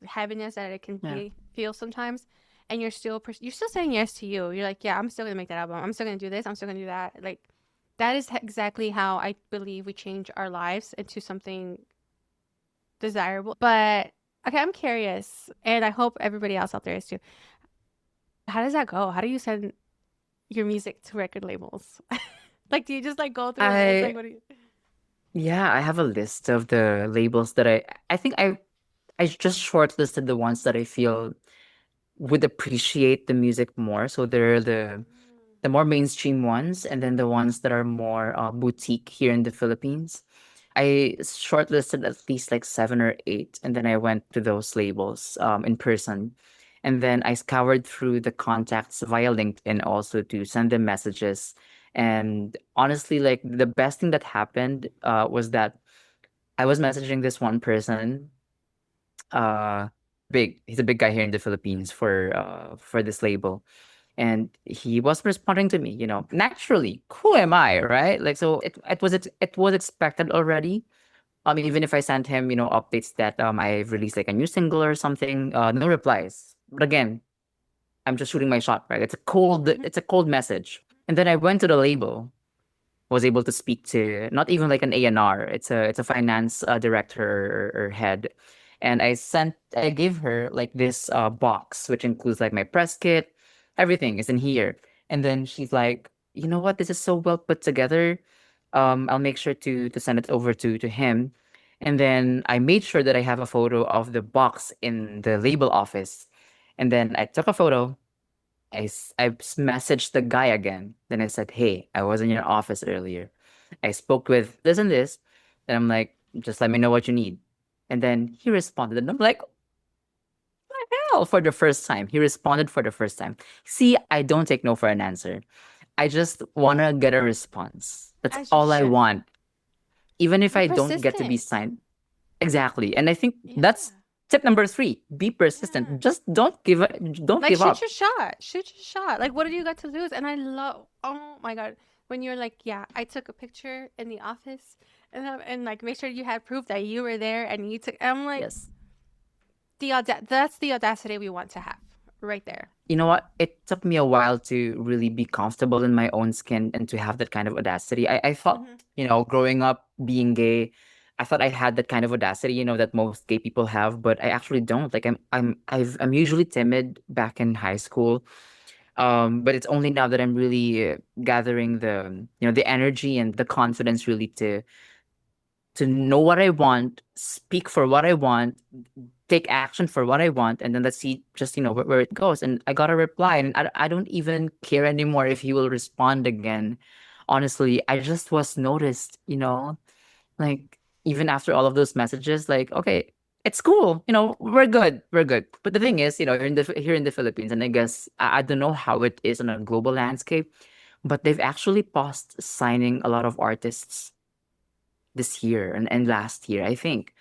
heaviness that it can Yeah. feel sometimes, and you're still saying yes to you. You're like, yeah, I'm still gonna make that album. I'm still gonna do this. I'm still gonna do that. Like, that is exactly how I believe we change our lives into something desirable. But okay, I'm curious, and I hope everybody else out there is too. How does that go? How do you send your music to record labels? Like, do you just like go through a list? Like, I what do you? yeah, I have a list of the labels that I think I just shortlisted the ones that I feel would appreciate the music more. So they're the more mainstream ones, and then the ones that are more boutique here in the Philippines. I shortlisted at least like seven or eight, and then I went to those labels in person. And then I scoured through the contacts via LinkedIn also to send them messages. And honestly, like the best thing that happened was that I was messaging this one person, he's a big guy here in the Philippines for this label, and he was responding to me, naturally. Who am I, right? Like, so it was expected already. Even if I sent him, updates that I've released like a new single or something, no replies. But again, I'm just shooting my shot, right? Mm-hmm. It's a cold message. And then I went to the label, was able to speak to not even like an A&R. It's a finance director or head, And I gave her like this box, which includes like my press kit, everything is in here. And then she's like, you know what? This is so well put together. I'll make sure to send it over to him. And then I made sure that I have a photo of the box in the label office. And then I took a photo. Messaged the guy again. Then I said, "Hey, I was in your office earlier. I spoke with this and this." And I'm like, "Just let me know what you need." And then he responded, and I'm like, "Hell!" For the first time, he responded for the first time. See, I don't take no for an answer. I just wanna get a response. That's As you all I should. want, even if Be I don't get to be persistent. signed. Exactly, and I think Yeah. that's tip number 3: be Yeah. persistent. Just don't Like give shoot up. your shot. Shoot your shot. Like what do you got to lose? And I love oh my god. When you're like, yeah, I took a picture in the office and like make sure you had proof that you were there and you took I'm like Yes. that's the audacity we want to have right there. You know what? It took me a while to really be comfortable in my own skin and to have that kind of audacity. I thought, Mhm. growing up being gay, I thought I had that kind of audacity, that most gay people have, but I actually don't. Like I'm usually timid back in high school. But it's only now that I'm really gathering the energy and the confidence really to know what I want, speak for what I want, take action for what I want, and then let's see just where it goes. And I got a reply, and I don't even care anymore if he will respond again. Honestly, I just was noticed, like even after all of those messages, like okay, it's cool, we're good. But the thing is, here in the Philippines, and I guess I don't know how it is on a global landscape, but they've actually paused signing a lot of artists this year and last year, I think.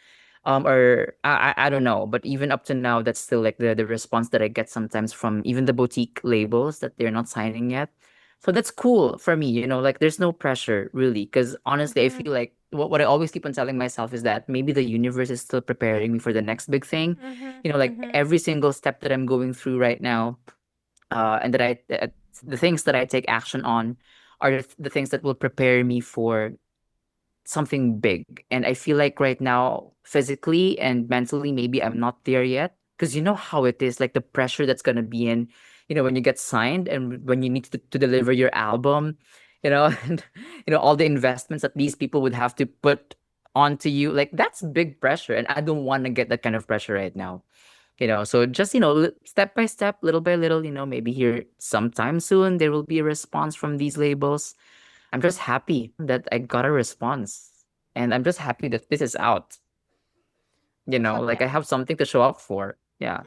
Or I don't know, but even up to now, that's still like the response that I get sometimes from even the boutique labels that they're not signing yet. So that's cool for me, like there's no pressure really, because honestly, I Mhm. feel like what I always keep on telling myself is that maybe the universe is still preparing me for the next big thing. Mhm. Like Mhm. every single step that I'm going through right now, and the things that I take action on are the things that will prepare me for something big. And I feel like right now, physically and mentally, maybe I'm not there yet. Because you know how it is, like the pressure that's gonna be in, when you get signed and when you need to deliver your album, and all the investments that these people would have to put onto you. Like that's big pressure. And I don't wanna get that kind of pressure right now. So just, step by step, little by little, maybe here sometime soon there will be a response from these labels. I'm just happy that I got a response. And I'm just happy that this is out. Fuck Like I yeah. have something to show up for. Yeah.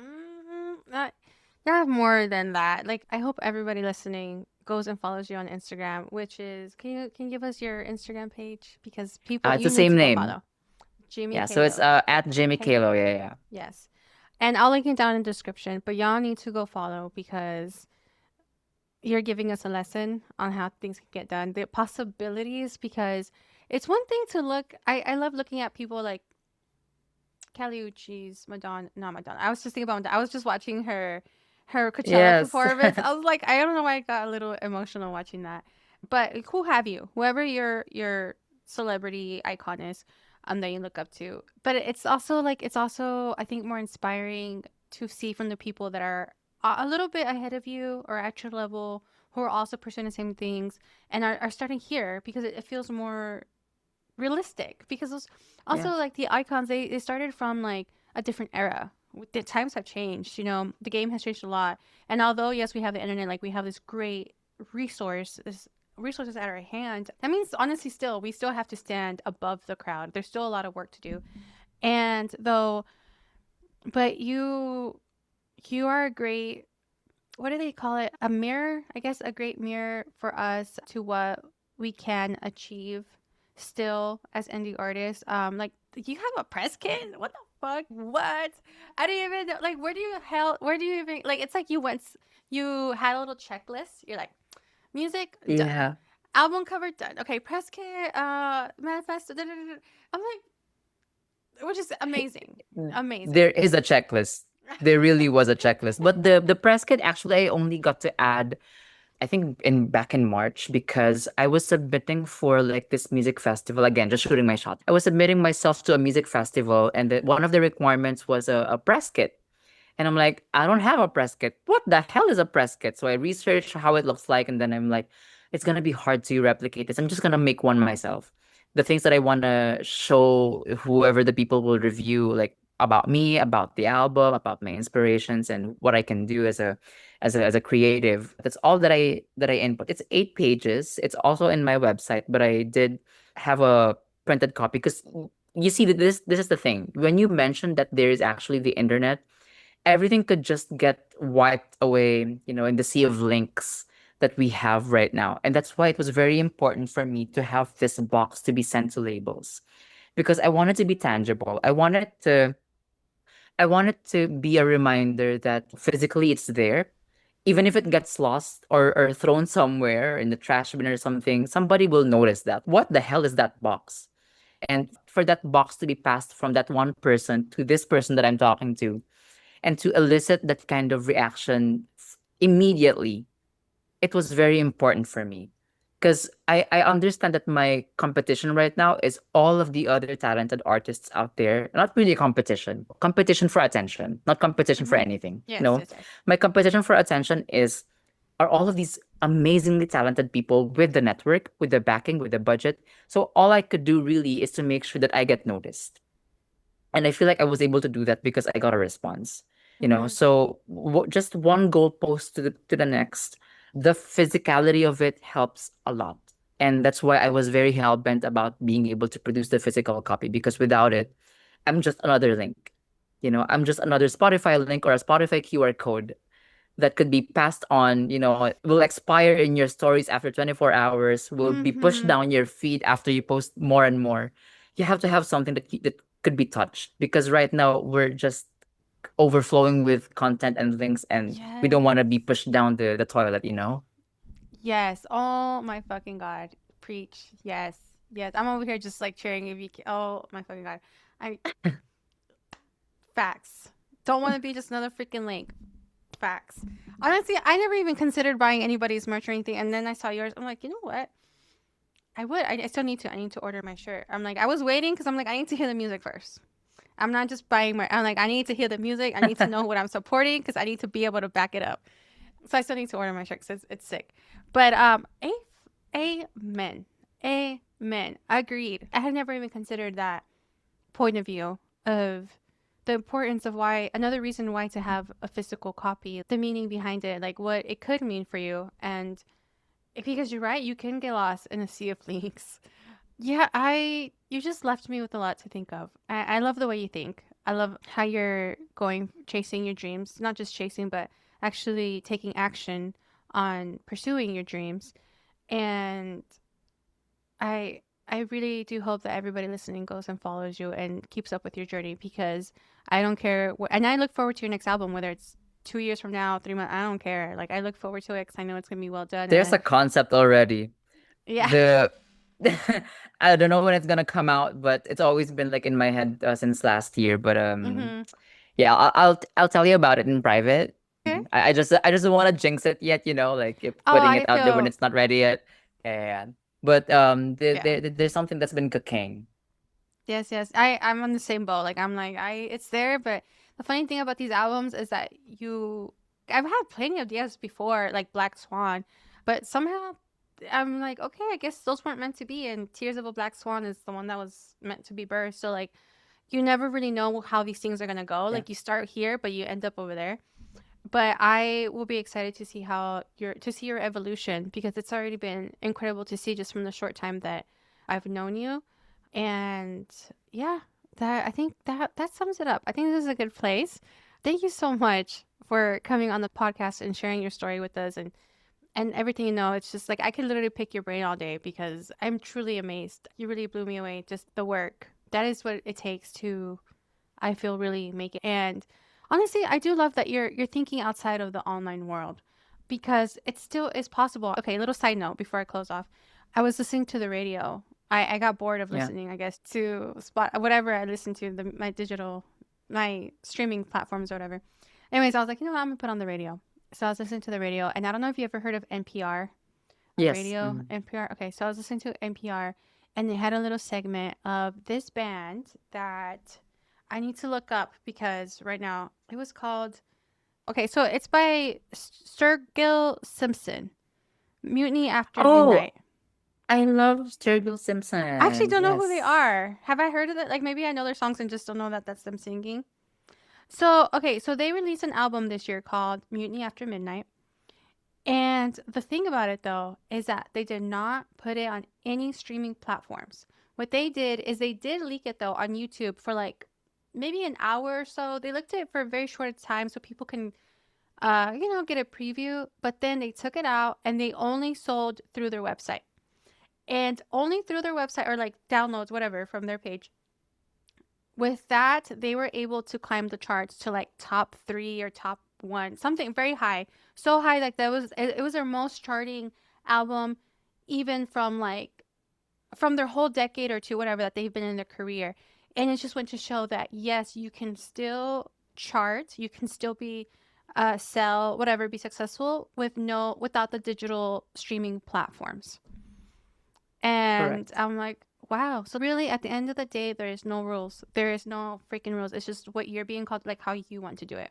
You have more than that. Like I hope everybody listening goes and follows you on Instagram, which is can you give us your Instagram page because people It's the you need same to go name. follow Jimmy Yeah. So it's Khalo. at Jimmy Okay, Khalo. Yeah, yeah. yes, and I'll link it down in the description. But y'all need to go follow because you're giving us a lesson on how things can get done, the possibilities. Because it's one thing to look. I love looking at people like Caliucci's Madonna, not Madonna. I was just thinking about Madonna. I was just watching her Coachella Yes. performance. I was like, I don't know why I got a little emotional watching that. But who have you? Whoever your celebrity icon is, that you look up to. But it's also I think more inspiring to see from the people that are a little bit ahead of you or at your level who are also pursuing the same things and are starting here because it feels more realistic because those also Yeah. like the icons they started from like a different era. The times have changed, the game has changed a lot. And although yes we have the internet, like we have this great this resources at our hand, that means honestly still we still have to stand above the crowd. There's still a lot of work to do. And though but you are a great, what do they call it, a mirror, I guess, a great mirror for us to what we can achieve still as indie artists. Like you have a press kit, what the fuck, what, I didn't even know, like where do you even, like it's like you had a little checklist, you're like music done, Yeah. album cover done, okay, press kit, manifesto, da, da, da, da. I'm like, which is amazing, There amazing. is a checklist. There really was a checklist. But the press kit, actually I only got to add I think in back in March, because I was submitting for like this music festival again, just shooting my shot. I was submitting myself to a music festival, and one of the requirements was a press kit. And I'm like, I don't have a press kit. What the hell is a press kit? So I researched how it looks like, and then I'm like, it's gonna be hard to replicate this. I'm just gonna make one myself. The things that I wanna show whoever the people will review, like about me, about the album, about my inspirations, and what I can do as a creative. That's all that I input. It's 8 pages. It's also in my website, but I did have a printed copy because you see that this is the thing. When you mentioned that there is actually the internet, everything could just get wiped away, in the sea of links that we have right now. And that's why it was very important for me to have this box to be sent to labels because I wanted to be tangible. I wanted to be a reminder that physically it's there. Even if it gets lost or thrown somewhere in the trash bin or something, somebody will notice that. What the hell is that box? And for that box to be passed from that one person to this person that I'm talking to, and to elicit that kind of reaction immediately, it was very important for me because I understand that my competition right now is all of the other talented artists out there. Not really competition for attention, not competition for Mm-hmm. anything. Yes, No, yes, yes. my competition for attention are all of these amazingly talented people with the network, with the backing, with the budget. So all I could do really is to make sure that I get noticed. And I feel like I was able to do that because I got a response. Mm-hmm. So just one goalpost to the next, the physicality of it helps a lot. And that's why I was very hell bent about being able to produce the physical copy because without it, I'm just another link. I'm just another Spotify link or a Spotify QR code that could be passed on, will expire in your stories after 24 hours, will be pushed Mm-hmm. down your feed after you post more and more. You have to have something that could be touched because right now we're just overflowing with content and links and we don't Yes. want to be pushed down the toilet. Yes. Oh my fucking God. Preach. Yes. Yes. I'm over here just like cheering if you can. Oh my fucking God. I facts. Don't want to be just another freaking link. Facts. Honestly, I never even considered buying anybody's merch or anything, and then I saw yours. I'm like, you know what? I would. I still need to. I need to order my shirt. I'm like, I was waiting because I'm like, I need to hear the music first. I'm not just buying my. I'm like, I need to hear the music. I need to know what I'm supporting because I need to be able to back it up. So I still need to order my shirt because it's sick. But amen, amen. Agreed. I had never even considered that point of view of the importance of why another reason why to have a physical copy, the meaning behind it, like what it could mean for you, and because you're right, you can get lost in a sea of links. Yeah, you just left me with a lot to think of. I love the way you think. I love how you're going chasing your dreams, not just chasing, but actually taking action on pursuing your dreams. And I really do hope that everybody listening goes and follows you and keeps up with your journey because I don't care and I look forward to your next album, whether it's 2 years from now, 3 months. I don't care. Like I look forward to it because I know it's gonna be well done. There's a And concept already. yeah. The I don't know when it's gonna come out, but it's always been like in my head since last year. But Mm-hmm. yeah, I'll tell you about it in private. Okay. I just don't want to jinx it yet, like if Oh, putting it I out there when feel it's not ready yet. Yeah. But yeah. there's something that's been cooking. Yes, yes. I'm on the same boat. Like I'm like I it's there, but the funny thing about these albums is that I've had plenty of ideas before, like Black Swan, but somehow I'm like, okay, I guess those weren't meant to be, and Tears of a Black Swan is the one that was meant to be birthed. So like you never really know how these things are gonna go. Yeah. Like you start here, but you end up over there. But I will be excited to see your evolution because it's already been incredible to see just from the short time that I've known you. And yeah, that I think that sums it up. I think this is a good place. Thank you so much for coming on the podcast and sharing your story with us and everything. It's just like I could literally pick your brain all day because I'm truly amazed. You really blew me away. Just the work. That is what it takes to I feel really make it. And honestly, I do love that you're thinking outside of the online world because it still is possible. Okay, little side note before I close off. I was listening to the radio. I got bored of Yeah. listening, I guess, to spot whatever I listen to, my streaming platforms or whatever. Anyways, I was like, you know what, I'm gonna put on the radio. So I was listening to the radio, and I don't know if you ever heard of NPR, like Yes. radio Mm. NPR. Okay, so I was listening to NPR, and they had a little segment of this band that I need to look up because right now it was called. Okay, so it's by Sturgill Simpson, Mutiny After Oh, Midnight. I love Sturgill I actually Simpson. don't know who they Yes. are. Have I heard of it? Like maybe I know their songs and just don't know that that's them singing. So, okay, so they released an album this year called Mutiny After Midnight. And the thing about it though is that they did not put it on any streaming platforms. What they did is they did leak it though on YouTube for like maybe an hour or so. They looked at it for a very short time so people can get a preview, but then they took it out and they only sold through their website. And only through their website or like downloads whatever from their page. With that, they were able to climb the charts to like top 3 or top 1, something very high. So high like that was it was their most charting album even from like from their whole decade or two whatever that they've been in their career. And it just went to show that yes, you can still chart, you can still be sell whatever be successful with no without the digital streaming platforms. And Correct. I'm like, wow. So really, at the end of the day, there is no rules. There is no freaking rules. It's just what you're being called, like how you want to do it,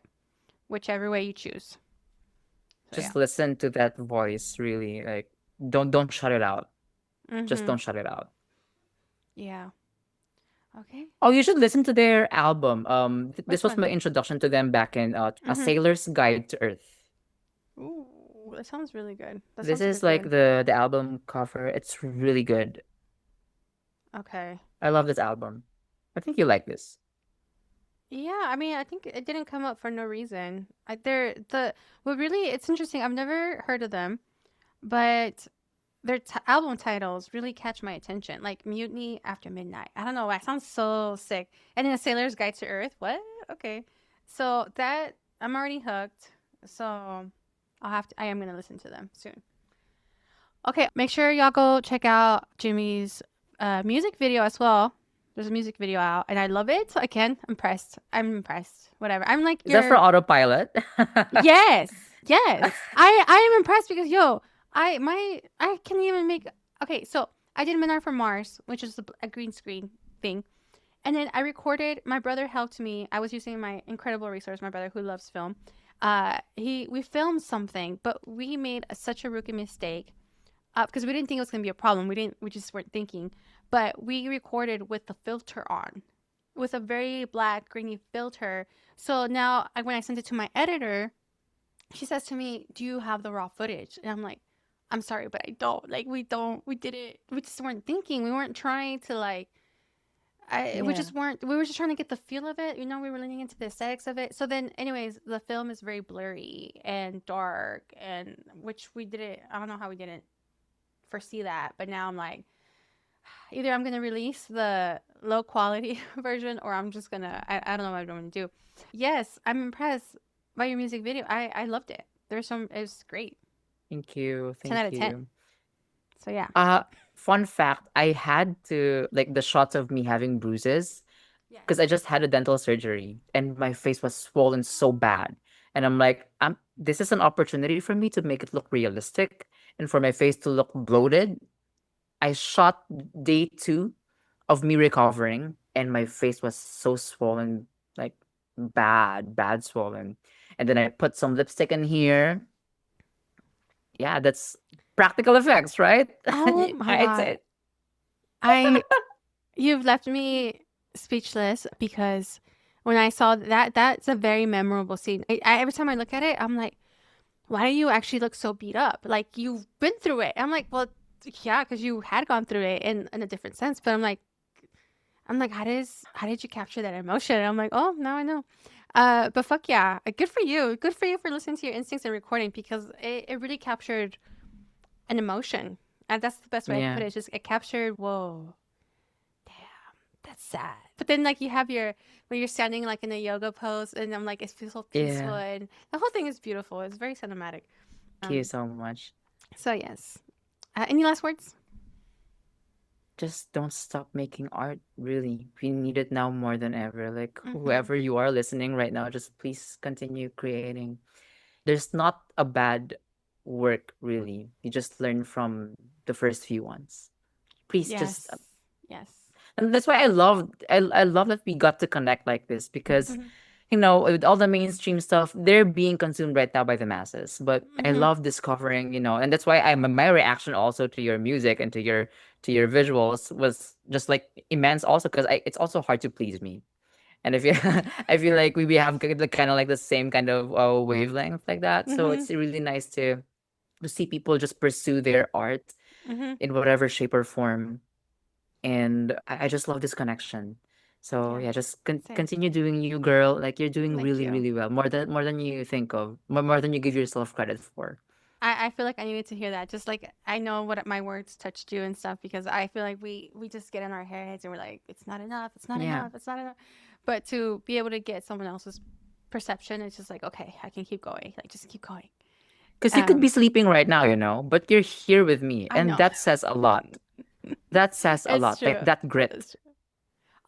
whichever way you choose. So yeah. Just listen to that voice, really. Like, don't shut it out. Just Mm-hmm. don't shut it out. Yeah. Okay. Oh, you should listen to their album. This Which was one? my introduction to them back in A Mm-hmm. Sailor's Guide to Earth. Ooh, that sounds really good. That This sounds super is like good. the album cover. It's really good. Okay. I love this album. I think you like this. Yeah, I mean, I think it didn't come up for no reason. They're the well, really, it's interesting. I've never heard of them, but their album titles really catch my attention, like Mutiny After Midnight. I don't know, that sounds so sick. And then A Sailor's Guide to Earth. What? Okay, so that I'm already hooked. So I am gonna listen to them soon. Okay, make sure y'all go check out Jimmy's music video as well. There's a music video out, and I love it. Again, impressed. I'm impressed. Whatever. I'm like Is that for your autopilot? yes, yes. I am impressed because yo, I can even make. Okay, so I did Minar for Mars, which is a green screen thing, and then I recorded. My brother helped me. I was using my incredible resource, my brother who loves film. We filmed something, but we made such a rookie mistake because we didn't think it was gonna be a problem. We just weren't thinking, but we recorded with the filter on, with a very black grainy filter. So now when I sent it to my editor, she says to me, "Do you have the raw footage?" And I'm like, "I'm sorry, but I don't. Like, we don't. We did it. We just weren't thinking. We weren't trying to like. We Yeah. just weren't. We were just trying to get the feel of it. You know, we were leaning into the aesthetics of it. So then, anyways, the film is very blurry and dark, and which we didn't. I don't know how we didn't foresee that, but now I'm like, either I'm gonna release the low quality version, or I'm just gonna. I don't know what I'm gonna do. Yes, I'm impressed by your music video. I loved it. There's some. It was great. Thank you. 10 out Thank of 10. you. So yeah. Uh, Fun fact, I had to like the shots of me having bruises because Yes. I just had a dental surgery and my face was swollen so bad. And I'm like, this is an opportunity for me to make it look realistic and for my face to look bloated. I shot day 2 of me recovering and my face was so swollen, like bad swollen. And then I put some lipstick in here. Yeah, that's practical effects, right? Oh my I'd god. say. I You've left me speechless because when I saw that, that's a very memorable scene. Every time I look at it, I'm like, why do you actually look so beat up? Like you've been through it. I'm like, well, yeah, because you had gone through it in a different sense. But I'm like, how did you capture that emotion? And I'm like, oh, now I know. But fuck yeah, good for you. Good for you for listening to your instincts and recording because it really captured an emotion. And that's the best way I can put Yeah. it. It's just it captured. Whoa, damn, that's sad. But then like you have your when you're standing like in a yoga pose, and I'm like it feels so peaceful, Yeah. and the whole thing is beautiful. It's very cinematic. Thank you Um. so much. So yes. Any last words? Just don't stop making art, really. We need it now more than ever. Like Mm-hmm. whoever you are listening right now, just please continue creating. there's not a bad work really. You just learn from the first few ones. Please just Yes. Yes. and that's why I love that we got to connect like this because Mhm. with all the mainstream stuff, they're being consumed right now by the masses. But I Mhm. love discovering, and that's why my reaction also to your music and to your visuals was just like immense also because it's also hard to please me. And if you I feel like we have kind of like the same kind of wavelength like that. So Mhm. it's really nice to see people just pursue their art Mhm. in whatever shape or form, and I just love this connection. So Yeah. yeah, just Same. continue doing you, girl. Like you're doing Thank really, you. really well. More than you think of. More than you give yourself credit for. I feel like I needed to hear that. Just like I know what my words touched you and stuff because I feel like we just get in our heads and we're like, it's not enough, it's not Yeah, enough, it's not enough. But to be able to get someone else's perception, it's just like, okay, I can keep going. Like just keep going. because you could be Um, sleeping right now, but you're here with me, I and know. that says a lot. That says a It's lot. Like true. that grit. It's true.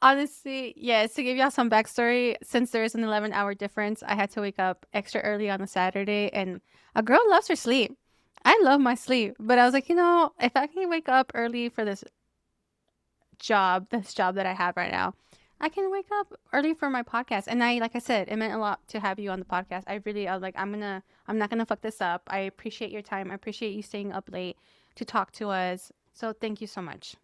Honestly, yes, to give y'all some backstory, since there is an 11-hour difference, I had to wake up extra early on a Saturday, and a girl loves her sleep. I love my sleep, but I was like, if I can wake up early for this job that I have right now, I can wake up early for my podcast. And like I said, it meant a lot to have you on the podcast. I was like, I'm not gonna fuck this up. I appreciate your time. I appreciate you staying up late to talk to us. So thank you so much.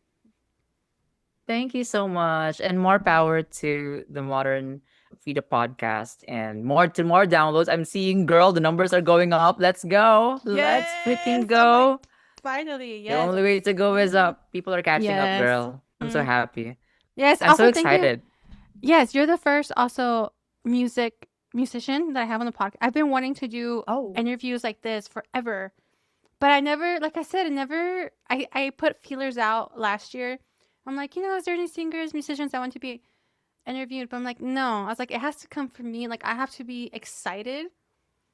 Thank you so much, and more power to the Modern Frida podcast, and more downloads. I'm seeing, girl, the numbers are going up. Let's go. Let's freaking Yes. I'm like, go. finally, The yes. only way to go is Mhm. up. People are catching up, Yes. girl. I'm so Mm. happy. Yes. I'm so Also, thank you. excited. Yes, you're the first also musician that I have on the podcast. I've been wanting to do Oh, interviews like this forever, but I never, like I said, I put feelers out last year. I'm like, is there any singers, musicians that want to be interviewed? But I'm like, no. I was like, it has to come from me. Like, I have to be excited.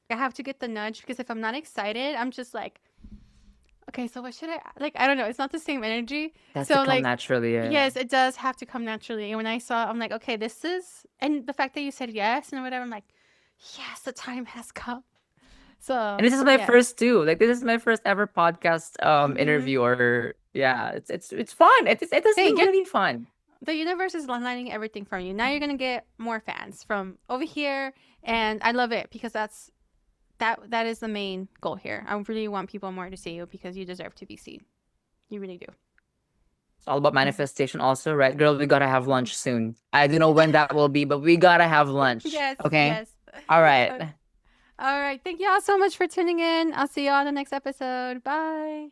I have to get the nudge because if I'm not excited, I'm just like, okay, so what should I like? I don't know. It's not the same energy. it has to So come like, naturally. Yeah. yes, it does have to come naturally. And when I saw, I'm like, okay, and the fact that you said yes and whatever, I'm like, yes, the time has come. And So this is my yes. first too. Like this is my first ever podcast Hmm. interview or yeah, it's fun. It has Hey, been really fun. the universe is lining everything from you. Now you're gonna get more fans from over here, and I love it because that is the main goal here. I really want people more to see you because you deserve to be seen. You really do. It's all about manifestation also, right? Girl, we gotta have lunch soon. I don't know when that will be, but we gotta have lunch. Yes, Okay? yes. All right. All right. Thank you all so much for tuning in. I'll see you all on the next episode. Bye.